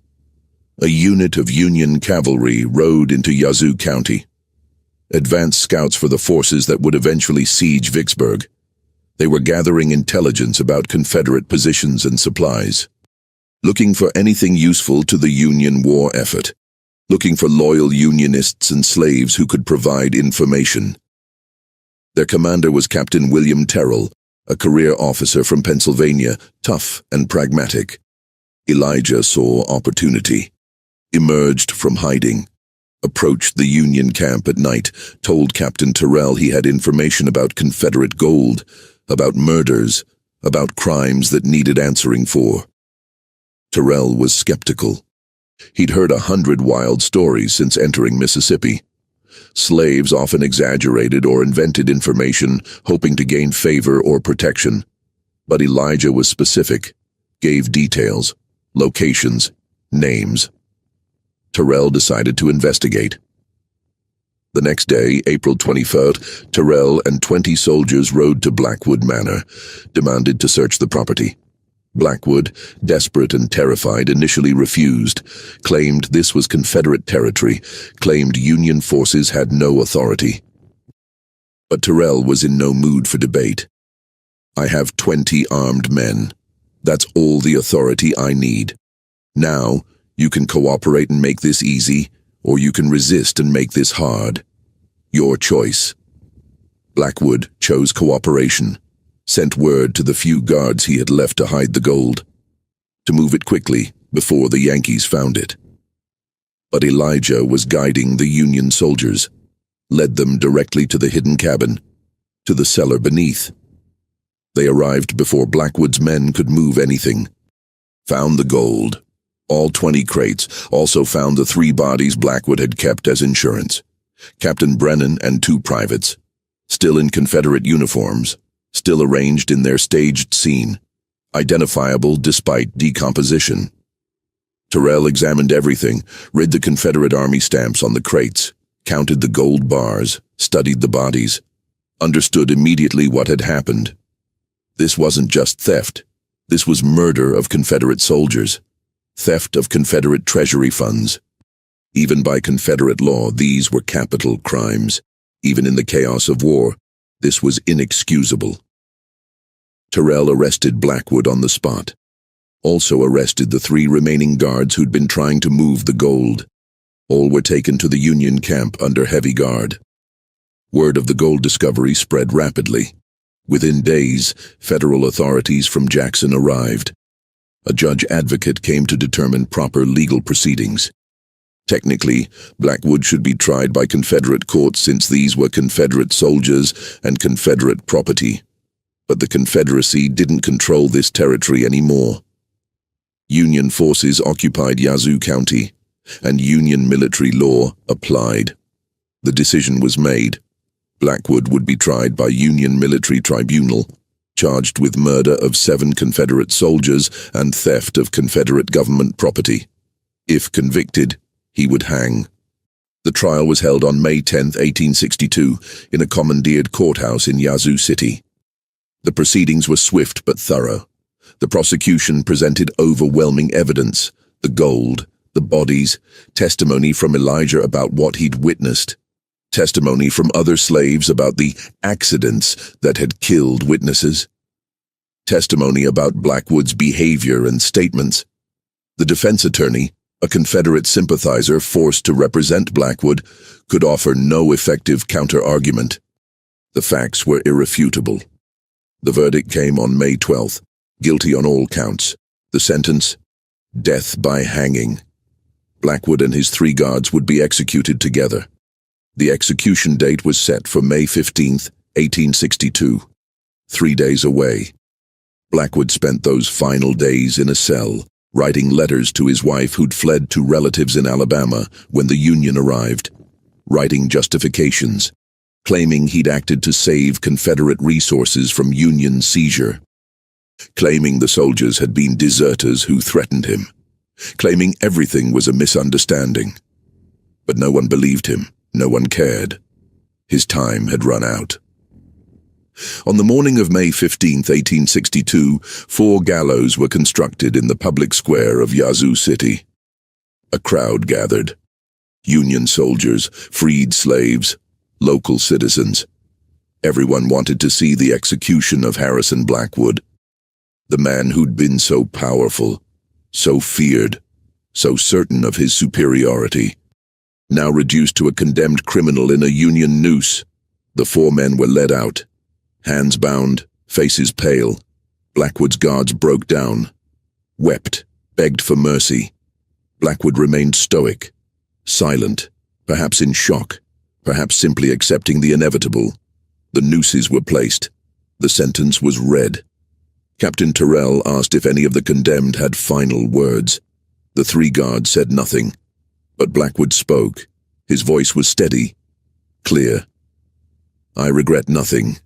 A unit of Union cavalry rode into Yazoo County. Advance scouts for the forces that would eventually siege Vicksburg. They were gathering intelligence about Confederate positions and supplies, looking for anything useful to the Union war effort, looking for loyal Unionists and slaves who could provide information. Their commander was Captain William Terrell, a career officer from Pennsylvania, tough and pragmatic. Elijah saw opportunity, emerged from hiding, approached the Union camp at night, told Captain Terrell he had information about Confederate gold, about murders, about crimes that needed answering for. Terrell was skeptical. He'd heard 100 wild stories since entering Mississippi. Slaves often exaggerated or invented information, hoping to gain favor or protection. But Elijah was specific, gave details, locations, names. Terrell decided to investigate. The next day, April 23rd, Terrell and 20 soldiers rode to Blackwood Manor, demanded to search the property. Blackwood, desperate and terrified, initially refused, claimed this was Confederate territory, claimed Union forces had no authority. But Terrell was in no mood for debate. I have 20 armed men. That's all the authority I need. Now, you can cooperate and make this easy, or you can resist and make this hard. Your choice. Blackwood chose cooperation, sent word to the few guards he had left to hide the gold, to move it quickly before the Yankees found it. But Elijah was guiding the Union soldiers, led them directly to the hidden cabin, to the cellar beneath. They arrived before Blackwood's men could move anything. Found the gold, all 20 crates, also found the 3 bodies Blackwood had kept as insurance. Captain Brennan and 2 privates, still in Confederate uniforms, still arranged in their staged scene, identifiable despite decomposition. Terrell examined everything, read the Confederate Army stamps on the crates, counted the gold bars, studied the bodies, understood immediately what had happened. This wasn't just theft. This was murder of Confederate soldiers, theft of Confederate treasury funds. Even by Confederate law, these were capital crimes. Even in the chaos of war, this was inexcusable. Terrell arrested Blackwood on the spot. Also arrested the 3 remaining guards who'd been trying to move the gold. All were taken to the Union camp under heavy guard. Word of the gold discovery spread rapidly. Within days, federal authorities from Jackson arrived. A judge advocate came to determine proper legal proceedings. Technically, Blackwood should be tried by Confederate courts since these were Confederate soldiers and Confederate property. But the Confederacy didn't control this territory anymore. Union forces occupied Yazoo County, and Union military law applied. The decision was made. Blackwood would be tried by Union Military Tribunal, charged with murder of 7 Confederate soldiers and theft of Confederate government property. If convicted, he would hang. The trial was held on May 10, 1862, in a commandeered courthouse in Yazoo City. The proceedings were swift but thorough. The prosecution presented overwhelming evidence: the gold, the bodies, testimony from Elijah about what he'd witnessed, testimony from other slaves about the accidents that had killed witnesses, testimony about Blackwood's behavior and statements. The defense attorney, A Confederate sympathizer forced to represent Blackwood could offer no effective counter-argument. The facts were irrefutable. The verdict came on May 12th, guilty on all counts. The sentence: death by hanging. Blackwood and his 3 guards would be executed together. The execution date was set for May 15th, 1862, 3 days away. Blackwood spent those final days in a cell, writing letters to his wife who'd fled to relatives in Alabama when the Union arrived, writing justifications, claiming he'd acted to save Confederate resources from Union seizure, claiming the soldiers had been deserters who threatened him, claiming everything was a misunderstanding. But no one believed him, no one cared. His time had run out. On the morning of May 15, 1862, 4 gallows were constructed in the public square of Yazoo City. A crowd gathered. Union soldiers, freed slaves, local citizens. Everyone wanted to see the execution of Harrison Blackwood, the man who'd been so powerful, so feared, so certain of his superiority. Now reduced to a condemned criminal in a Union noose, the 4 men were led out. Hands bound, faces pale, Blackwood's guards broke down, wept, begged for mercy. Blackwood remained stoic, silent, perhaps in shock, perhaps simply accepting the inevitable. The nooses were placed. The sentence was read. Captain Terrell asked if any of the condemned had final words. The 3 guards said nothing, but Blackwood spoke. His voice was steady, clear. "I regret nothing.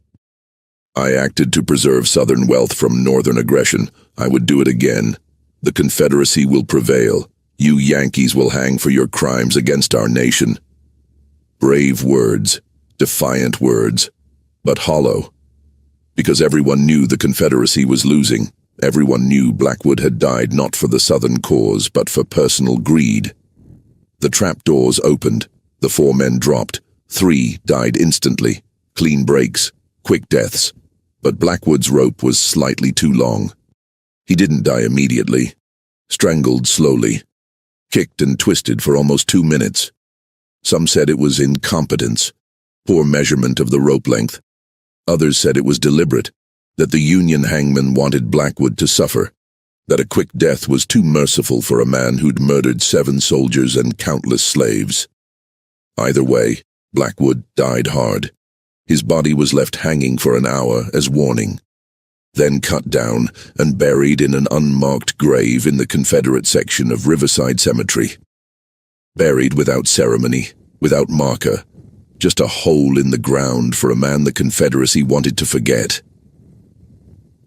I acted to preserve Southern wealth from Northern aggression. I would do it again. The Confederacy will prevail. You Yankees will hang for your crimes against our nation." Brave words, defiant words, but hollow. Because everyone knew the Confederacy was losing. Everyone knew Blackwood had died not for the Southern cause, but for personal greed. The trapdoors opened. The 4 men dropped. 3 died instantly. Clean breaks, quick deaths. But Blackwood's rope was slightly too long. He didn't die immediately. Strangled slowly. Kicked and twisted for almost 2 minutes. Some said it was incompetence, poor measurement of the rope length. Others said it was deliberate, that the Union hangman wanted Blackwood to suffer, that a quick death was too merciful for a man who'd murdered 7 soldiers and countless slaves. Either way, Blackwood died hard. His body was left hanging for an hour as warning, then cut down and buried in an unmarked grave in the Confederate section of Riverside Cemetery. Buried without ceremony, without marker, just a hole in the ground for a man the Confederacy wanted to forget.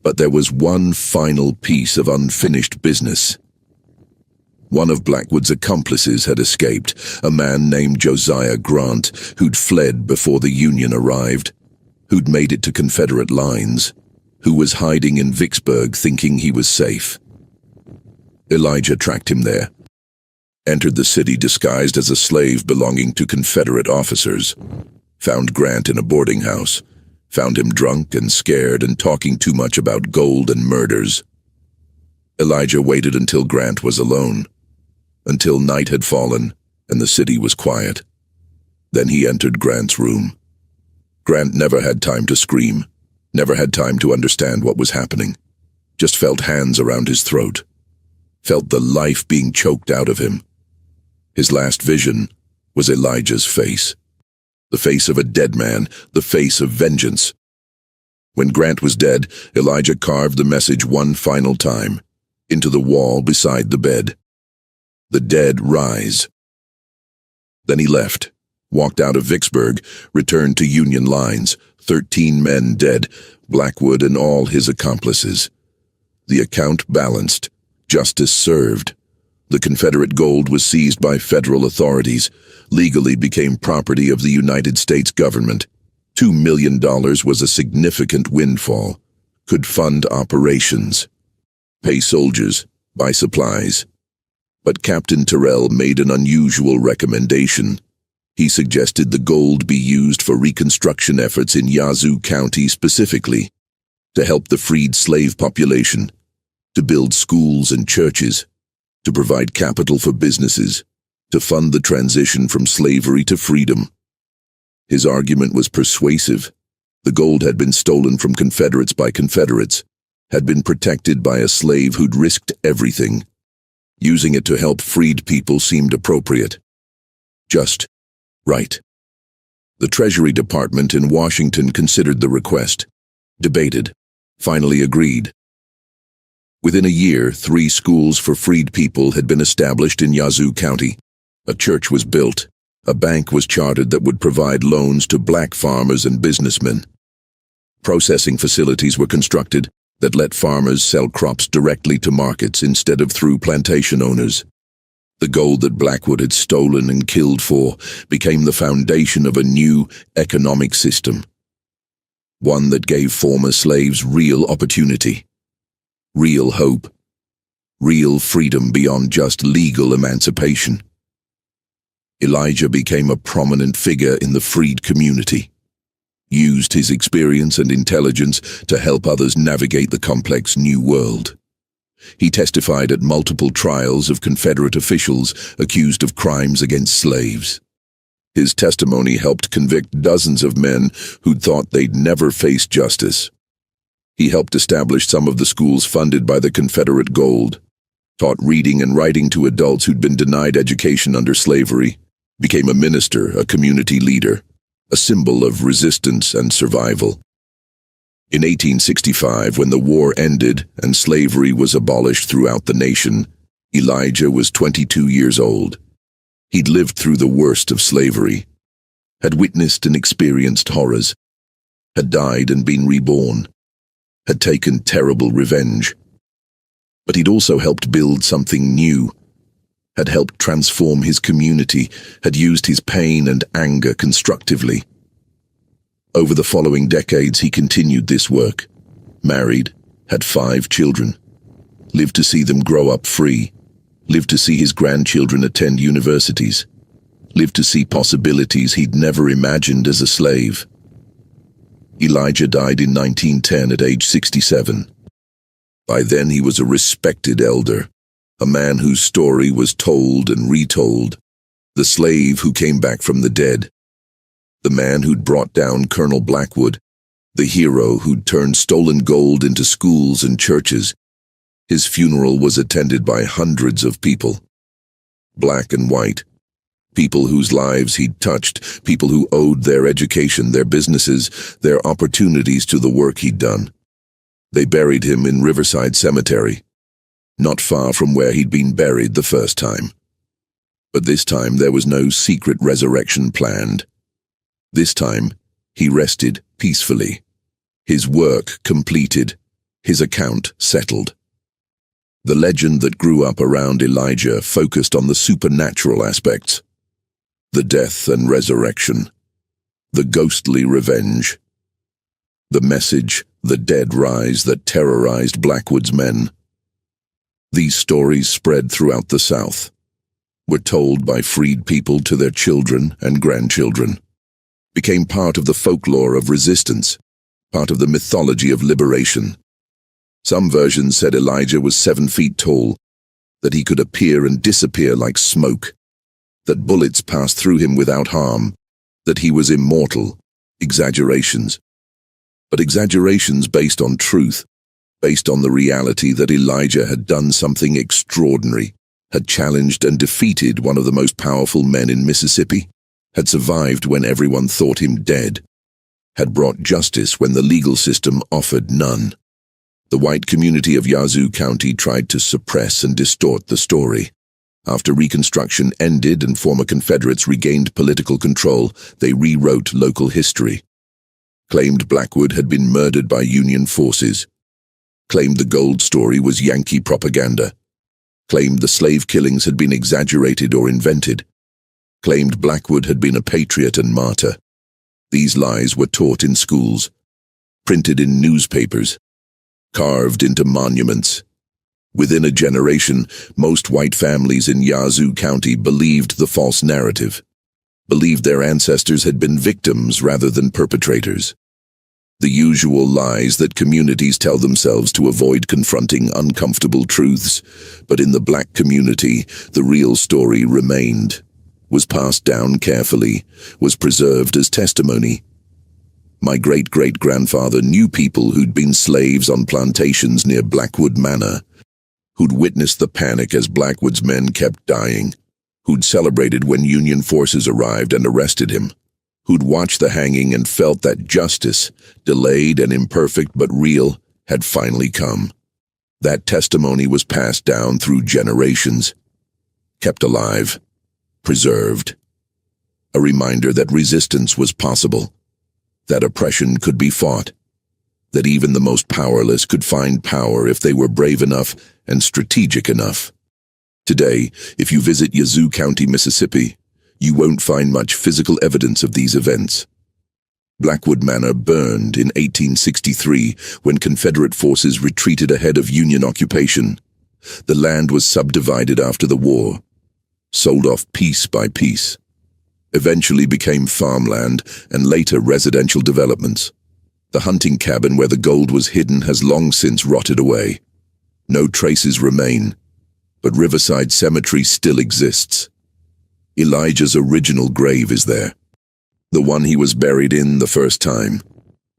But there was one final piece of unfinished business. One of Blackwood's accomplices had escaped, a man named Josiah Grant, who'd fled before the Union arrived, who'd made it to Confederate lines, who was hiding in Vicksburg thinking he was safe. Elijah tracked him there, entered the city disguised as a slave belonging to Confederate officers, found Grant in a boarding house, found him drunk and scared and talking too much about gold and murders. Elijah waited until Grant was alone, until night had fallen and the city was quiet. Then he entered Grant's room. Grant never had time to scream, never had time to understand what was happening, just felt hands around his throat, felt the life being choked out of him. His last vision was Elijah's face, the face of a dead man, the face of vengeance. When Grant was dead, Elijah carved the message one final time into the wall beside the bed. The dead rise. Then he left, walked out of Vicksburg, returned to Union lines, 13 men dead, Blackwood and all his accomplices. The account balanced, justice served. The Confederate gold was seized by federal authorities, legally became property of the United States government. $2 million was a significant windfall, could fund operations, pay soldiers, buy supplies. But Captain Terrell made an unusual recommendation. He suggested the gold be used for reconstruction efforts in Yazoo County specifically, to help the freed slave population, to build schools and churches, to provide capital for businesses, to fund the transition from slavery to freedom. His argument was persuasive. The gold had been stolen from Confederates by Confederates, had been protected by a slave who'd risked everything. Using it to help freed people seemed appropriate. Just right. The Treasury Department in Washington considered the request, debated, finally agreed. Within a year, 3 schools for freed people had been established in Yazoo County. A church was built. A bank was chartered that would provide loans to black farmers and businessmen. Processing facilities were constructed that let farmers sell crops directly to markets instead of through plantation owners. The gold that Blackwood had stolen and killed for became the foundation of a new economic system. One that gave former slaves real opportunity, real hope, real freedom beyond just legal emancipation. Elijah became a prominent figure in the freed community, used his experience and intelligence to help others navigate the complex new world. He testified at multiple trials of Confederate officials accused of crimes against slaves. His testimony helped convict dozens of men who'd thought they'd never face justice. He helped establish some of the schools funded by the Confederate gold, taught reading and writing to adults who'd been denied education under slavery, became a minister, a community leader, a symbol of resistance and survival. In 1865, when the war ended and slavery was abolished throughout the nation, Elijah was 22 years old. He'd lived through the worst of slavery, had witnessed and experienced horrors, had died and been reborn, had taken terrible revenge. But he'd also helped build something new, had helped transform his community, had used his pain and anger constructively. Over the following decades, he continued this work, married, had 5 children, lived to see them grow up free, lived to see his grandchildren attend universities, lived to see possibilities he'd never imagined as a slave. Elijah died in 1910 at age 67. By then he was a respected elder, a man whose story was told and retold, the slave who came back from the dead, the man who'd brought down Colonel Blackwood, the hero who'd turned stolen gold into schools and churches. His funeral was attended by hundreds of people, black and white, people whose lives he'd touched, people who owed their education, their businesses, their opportunities to the work he'd done. They buried him in Riverside Cemetery, not far from where he'd been buried the first time. But this time there was no secret resurrection planned. This time, he rested peacefully, his work completed, his account settled. The legend that grew up around Elijah focused on the supernatural aspects, the death and resurrection, the ghostly revenge, the message, the dead rise that terrorized Blackwood's men. These stories spread throughout the South, were told by freed people to their children and grandchildren, became part of the folklore of resistance, part of the mythology of liberation. Some versions said Elijah was 7 feet tall, that he could appear and disappear like smoke, that bullets passed through him without harm, that he was immortal. Exaggerations. But exaggerations based on truth, based on the reality that Elijah had done something extraordinary, had challenged and defeated one of the most powerful men in Mississippi, had survived when everyone thought him dead, had brought justice when the legal system offered none. The white community of Yazoo County tried to suppress and distort the story. After Reconstruction ended and former Confederates regained political control, they rewrote local history, claimed Blackwood had been murdered by Union forces, claimed the gold story was Yankee propaganda, claimed the slave killings had been exaggerated or invented, claimed Blackwood had been a patriot and martyr. These lies were taught in schools, printed in newspapers, carved into monuments. Within a generation, most white families in Yazoo County believed the false narrative, believed their ancestors had been victims rather than perpetrators. The usual lies that communities tell themselves to avoid confronting uncomfortable truths, but in the black community, the real story remained, was passed down carefully, was preserved as testimony. My great-great-grandfather knew people who'd been slaves on plantations near Blackwood Manor, who'd witnessed the panic as Blackwood's men kept dying, who'd celebrated when Union forces arrived and arrested him, who'd watched the hanging and felt that justice, delayed and imperfect but real, had finally come. That testimony was passed down through generations, kept alive, preserved. A reminder that resistance was possible, that oppression could be fought, that even the most powerless could find power if they were brave enough and strategic enough. Today, if you visit Yazoo County, Mississippi, you won't find much physical evidence of these events. Blackwood Manor burned in 1863 when Confederate forces retreated ahead of Union occupation. The land was subdivided after the war, sold off piece by piece, eventually became farmland and later residential developments. The hunting cabin where the gold was hidden has long since rotted away. No traces remain, but Riverside Cemetery still exists. Elijah's original grave is there, the one he was buried in the first time.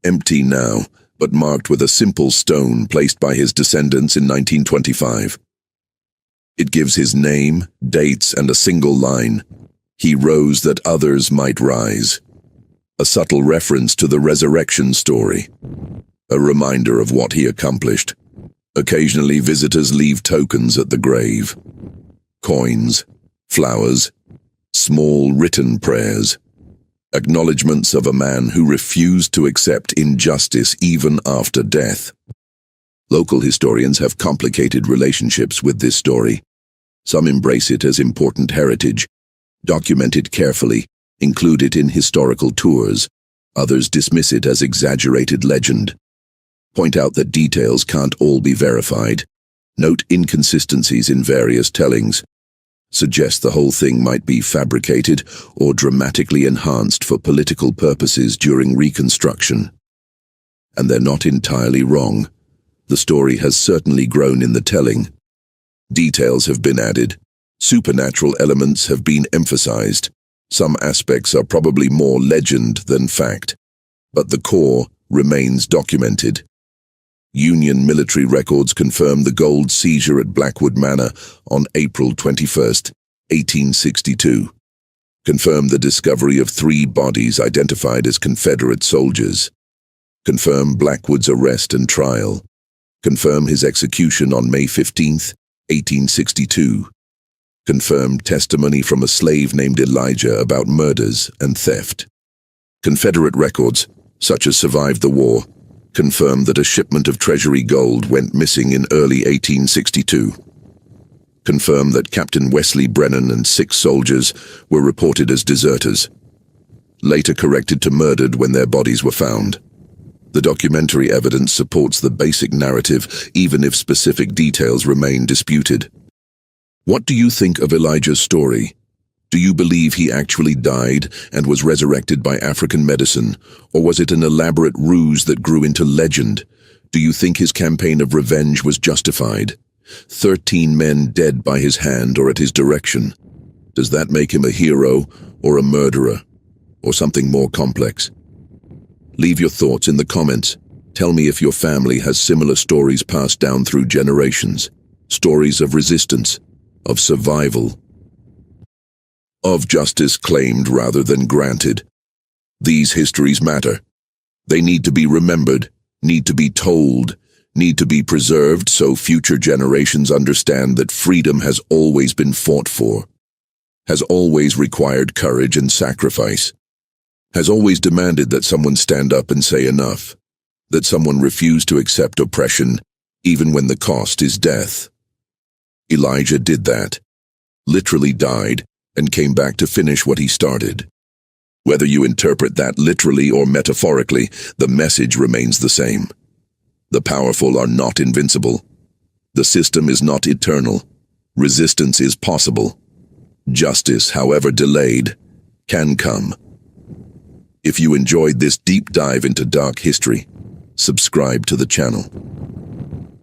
Empty now, but marked with a simple stone placed by his descendants in 1925. It gives his name, dates, and a single line: "He rose that others might rise." A subtle reference to the resurrection story, a reminder of what he accomplished. Occasionally, visitors leave tokens at the grave: coins, flowers, small written prayers, acknowledgements of a man who refused to accept injustice even after death. Local historians have complicated relationships with this story. Some embrace it as important heritage, document it carefully, include it in historical tours. Others dismiss it as exaggerated legend, point out that details can't all be verified, note inconsistencies in various tellings, suggest the whole thing might be fabricated or dramatically enhanced for political purposes during Reconstruction. And they're not entirely wrong. The story has certainly grown in the telling. Details have been added. Supernatural elements have been emphasized. Some aspects are probably more legend than fact, but the core remains documented. Union military records confirm the gold seizure at Blackwood Manor on April 21, 1862. Confirm the discovery of 3 bodies identified as Confederate soldiers. Confirm Blackwood's arrest and trial. Confirm his execution on May 15, 1862. Confirmed testimony from a slave named Elijah about murders and theft. Confederate records, such as survived the war, confirmed that a shipment of Treasury gold went missing in early 1862. Confirmed that Captain Wesley Brennan and 6 soldiers were reported as deserters, later corrected to murdered when their bodies were found. The documentary evidence supports the basic narrative, even if specific details remain disputed. What do you think of Elijah's story? Do you believe he actually died and was resurrected by African medicine, or was it an elaborate ruse that grew into legend? Do you think his campaign of revenge was justified? 13 men dead by his hand or at his direction. Does that make him a hero or a murderer, or something more complex? Leave your thoughts in the comments. Tell me if your family has similar stories passed down through generations. Stories of resistance, of survival, of justice claimed rather than granted. These histories matter. They need to be remembered, need to be told, need to be preserved so future generations understand that freedom has always been fought for, has always required courage and sacrifice, has always demanded that someone stand up and say enough, that someone refuse to accept oppression, even when the cost is death. Elijah did that, literally died, and came back to finish what he started. Whether you interpret that literally or metaphorically, the message remains the same. The powerful are not invincible. The system is not eternal. Resistance is possible. Justice, however delayed, can come. If you enjoyed this deep dive into dark history, subscribe to the channel.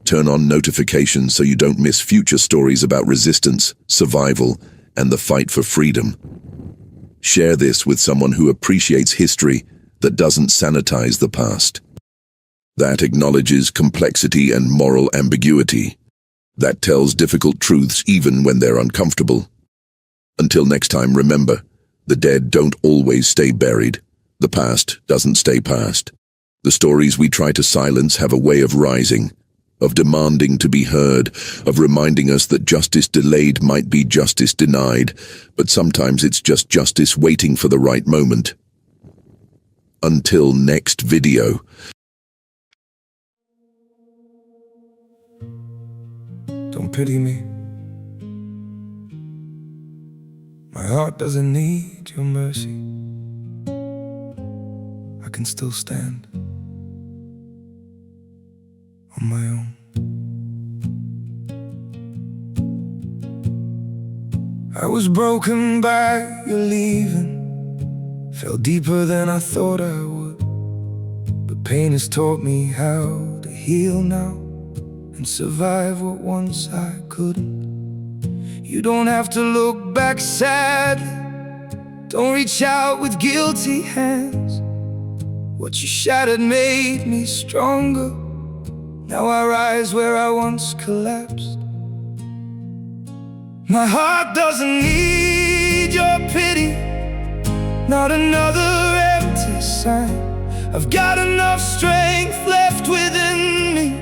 Turn on notifications so you don't miss future stories about resistance, survival, and the fight for freedom. Share this with someone who appreciates history that doesn't sanitize the past, that acknowledges complexity and moral ambiguity, that tells difficult truths even when they're uncomfortable. Until next time, remember, the dead don't always stay buried. The past doesn't stay past. The stories we try to silence have a way of rising, of demanding to be heard, of reminding us that justice delayed might be justice denied, but sometimes it's just justice waiting for the right moment. Until next video. Don't pity me. My heart doesn't need your mercy. I can still stand on my own. I was broken by your leaving, fell deeper than I thought I would, but pain has taught me how to heal now and survive what once I couldn't. You don't have to look back sadly, don't reach out with guilty hands. What you shattered made me stronger. Now I rise where I once collapsed. My heart doesn't need your pity, not another empty sign. I've got enough strength left within me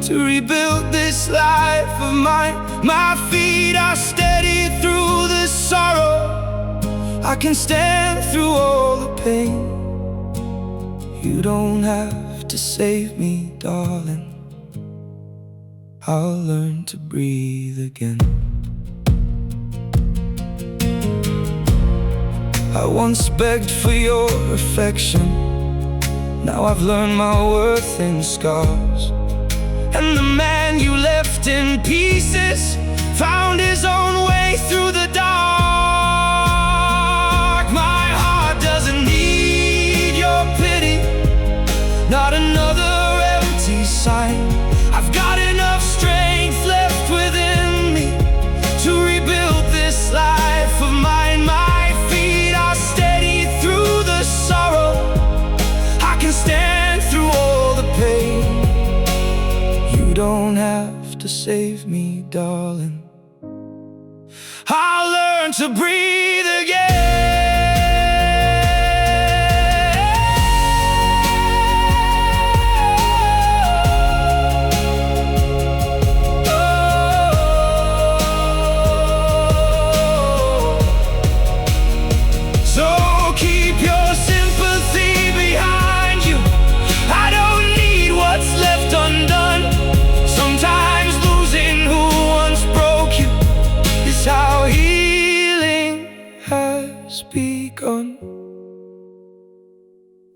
to rebuild this life of mine. My feet are steady through the sorrow. I can stand through all the pain. You don't have to save me, darling. I'll learn to breathe again. I once begged for your affection. Now I've learned my worth in scars. And the man you left in pieces found his own way through the dark. My heart doesn't need your pity, not another empty sign. I've got enough strength left within me to rebuild this life of mine. My feet are steady through the sorrow. I can stand through all the pain. You don't have to save me, darling. I'll learn to breathe again.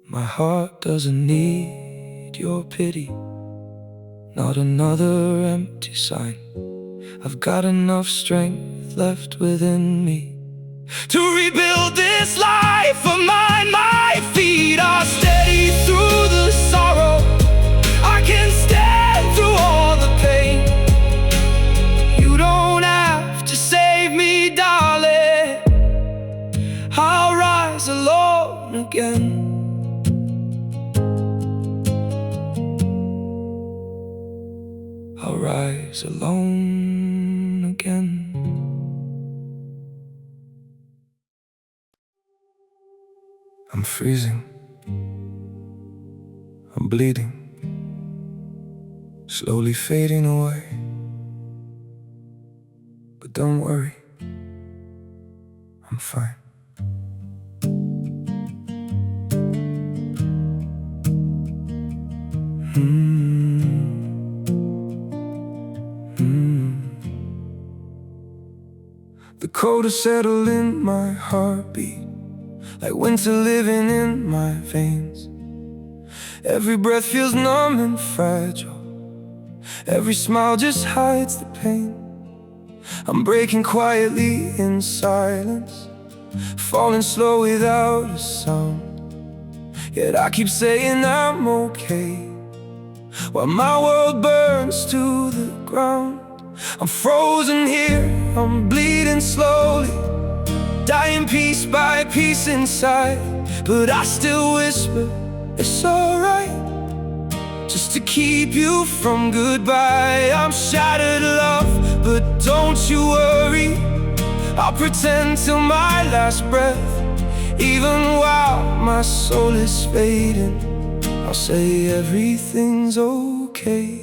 My heart doesn't need your pity, not another empty sign. I've got enough strength left within me to rebuild this life of mine. My feet are steady through the sorrow. I can stand through all the pain. You don't have to save me, darling. I'll rise alone again. I'll rise alone again. I'm freezing. I'm bleeding, slowly fading away. But don't worry, I'm fine. The cold has settled in my heartbeat, like winter living in my veins. Every breath feels numb and fragile. Every smile just hides the pain. I'm breaking quietly in silence, falling slow without a sound. Yet I keep saying I'm okay, while my world burns to the ground. I'm frozen here, I'm bleeding slowly, dying piece by piece inside. But I still whisper, it's alright, just to keep you from goodbye. I'm shattered, love, but don't you worry, I'll pretend till my last breath. Even while my soul is fading, I'll say everything's okay.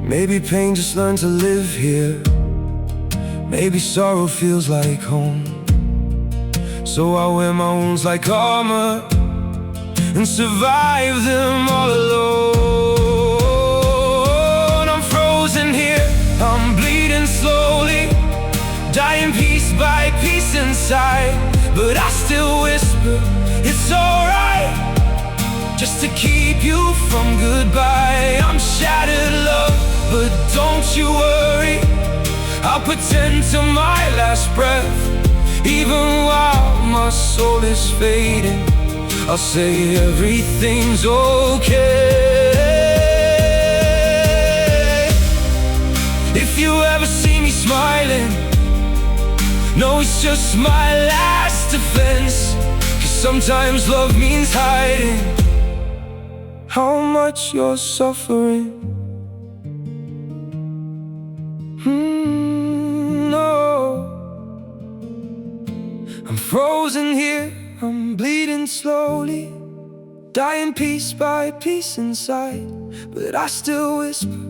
Maybe pain just learned to live here, maybe sorrow feels like home. So I wear my wounds like armor and survive them all alone. I'm frozen here, I'm bleeding slowly, dying piece by piece inside. But I still whisper, it's alright, just to keep you from goodbye. I'm shattered, love, but don't you worry, I'll pretend till my last breath. Even while my soul is fading, I'll say everything's okay. If you ever see me smiling, no, it's just my last defense. 'Cause sometimes love means hiding how much you're suffering. No, I'm frozen here, I'm bleeding slowly, dying piece by piece inside. But I still whisper,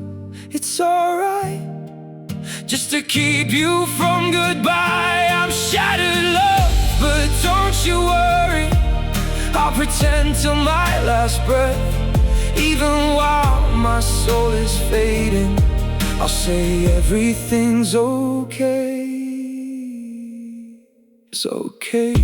it's alright, just to keep you from goodbye. I'm shattered, love, but don't you worry, I'll pretend till my last breath. Even while my soul is fading, I'll say everything's okay. It's okay.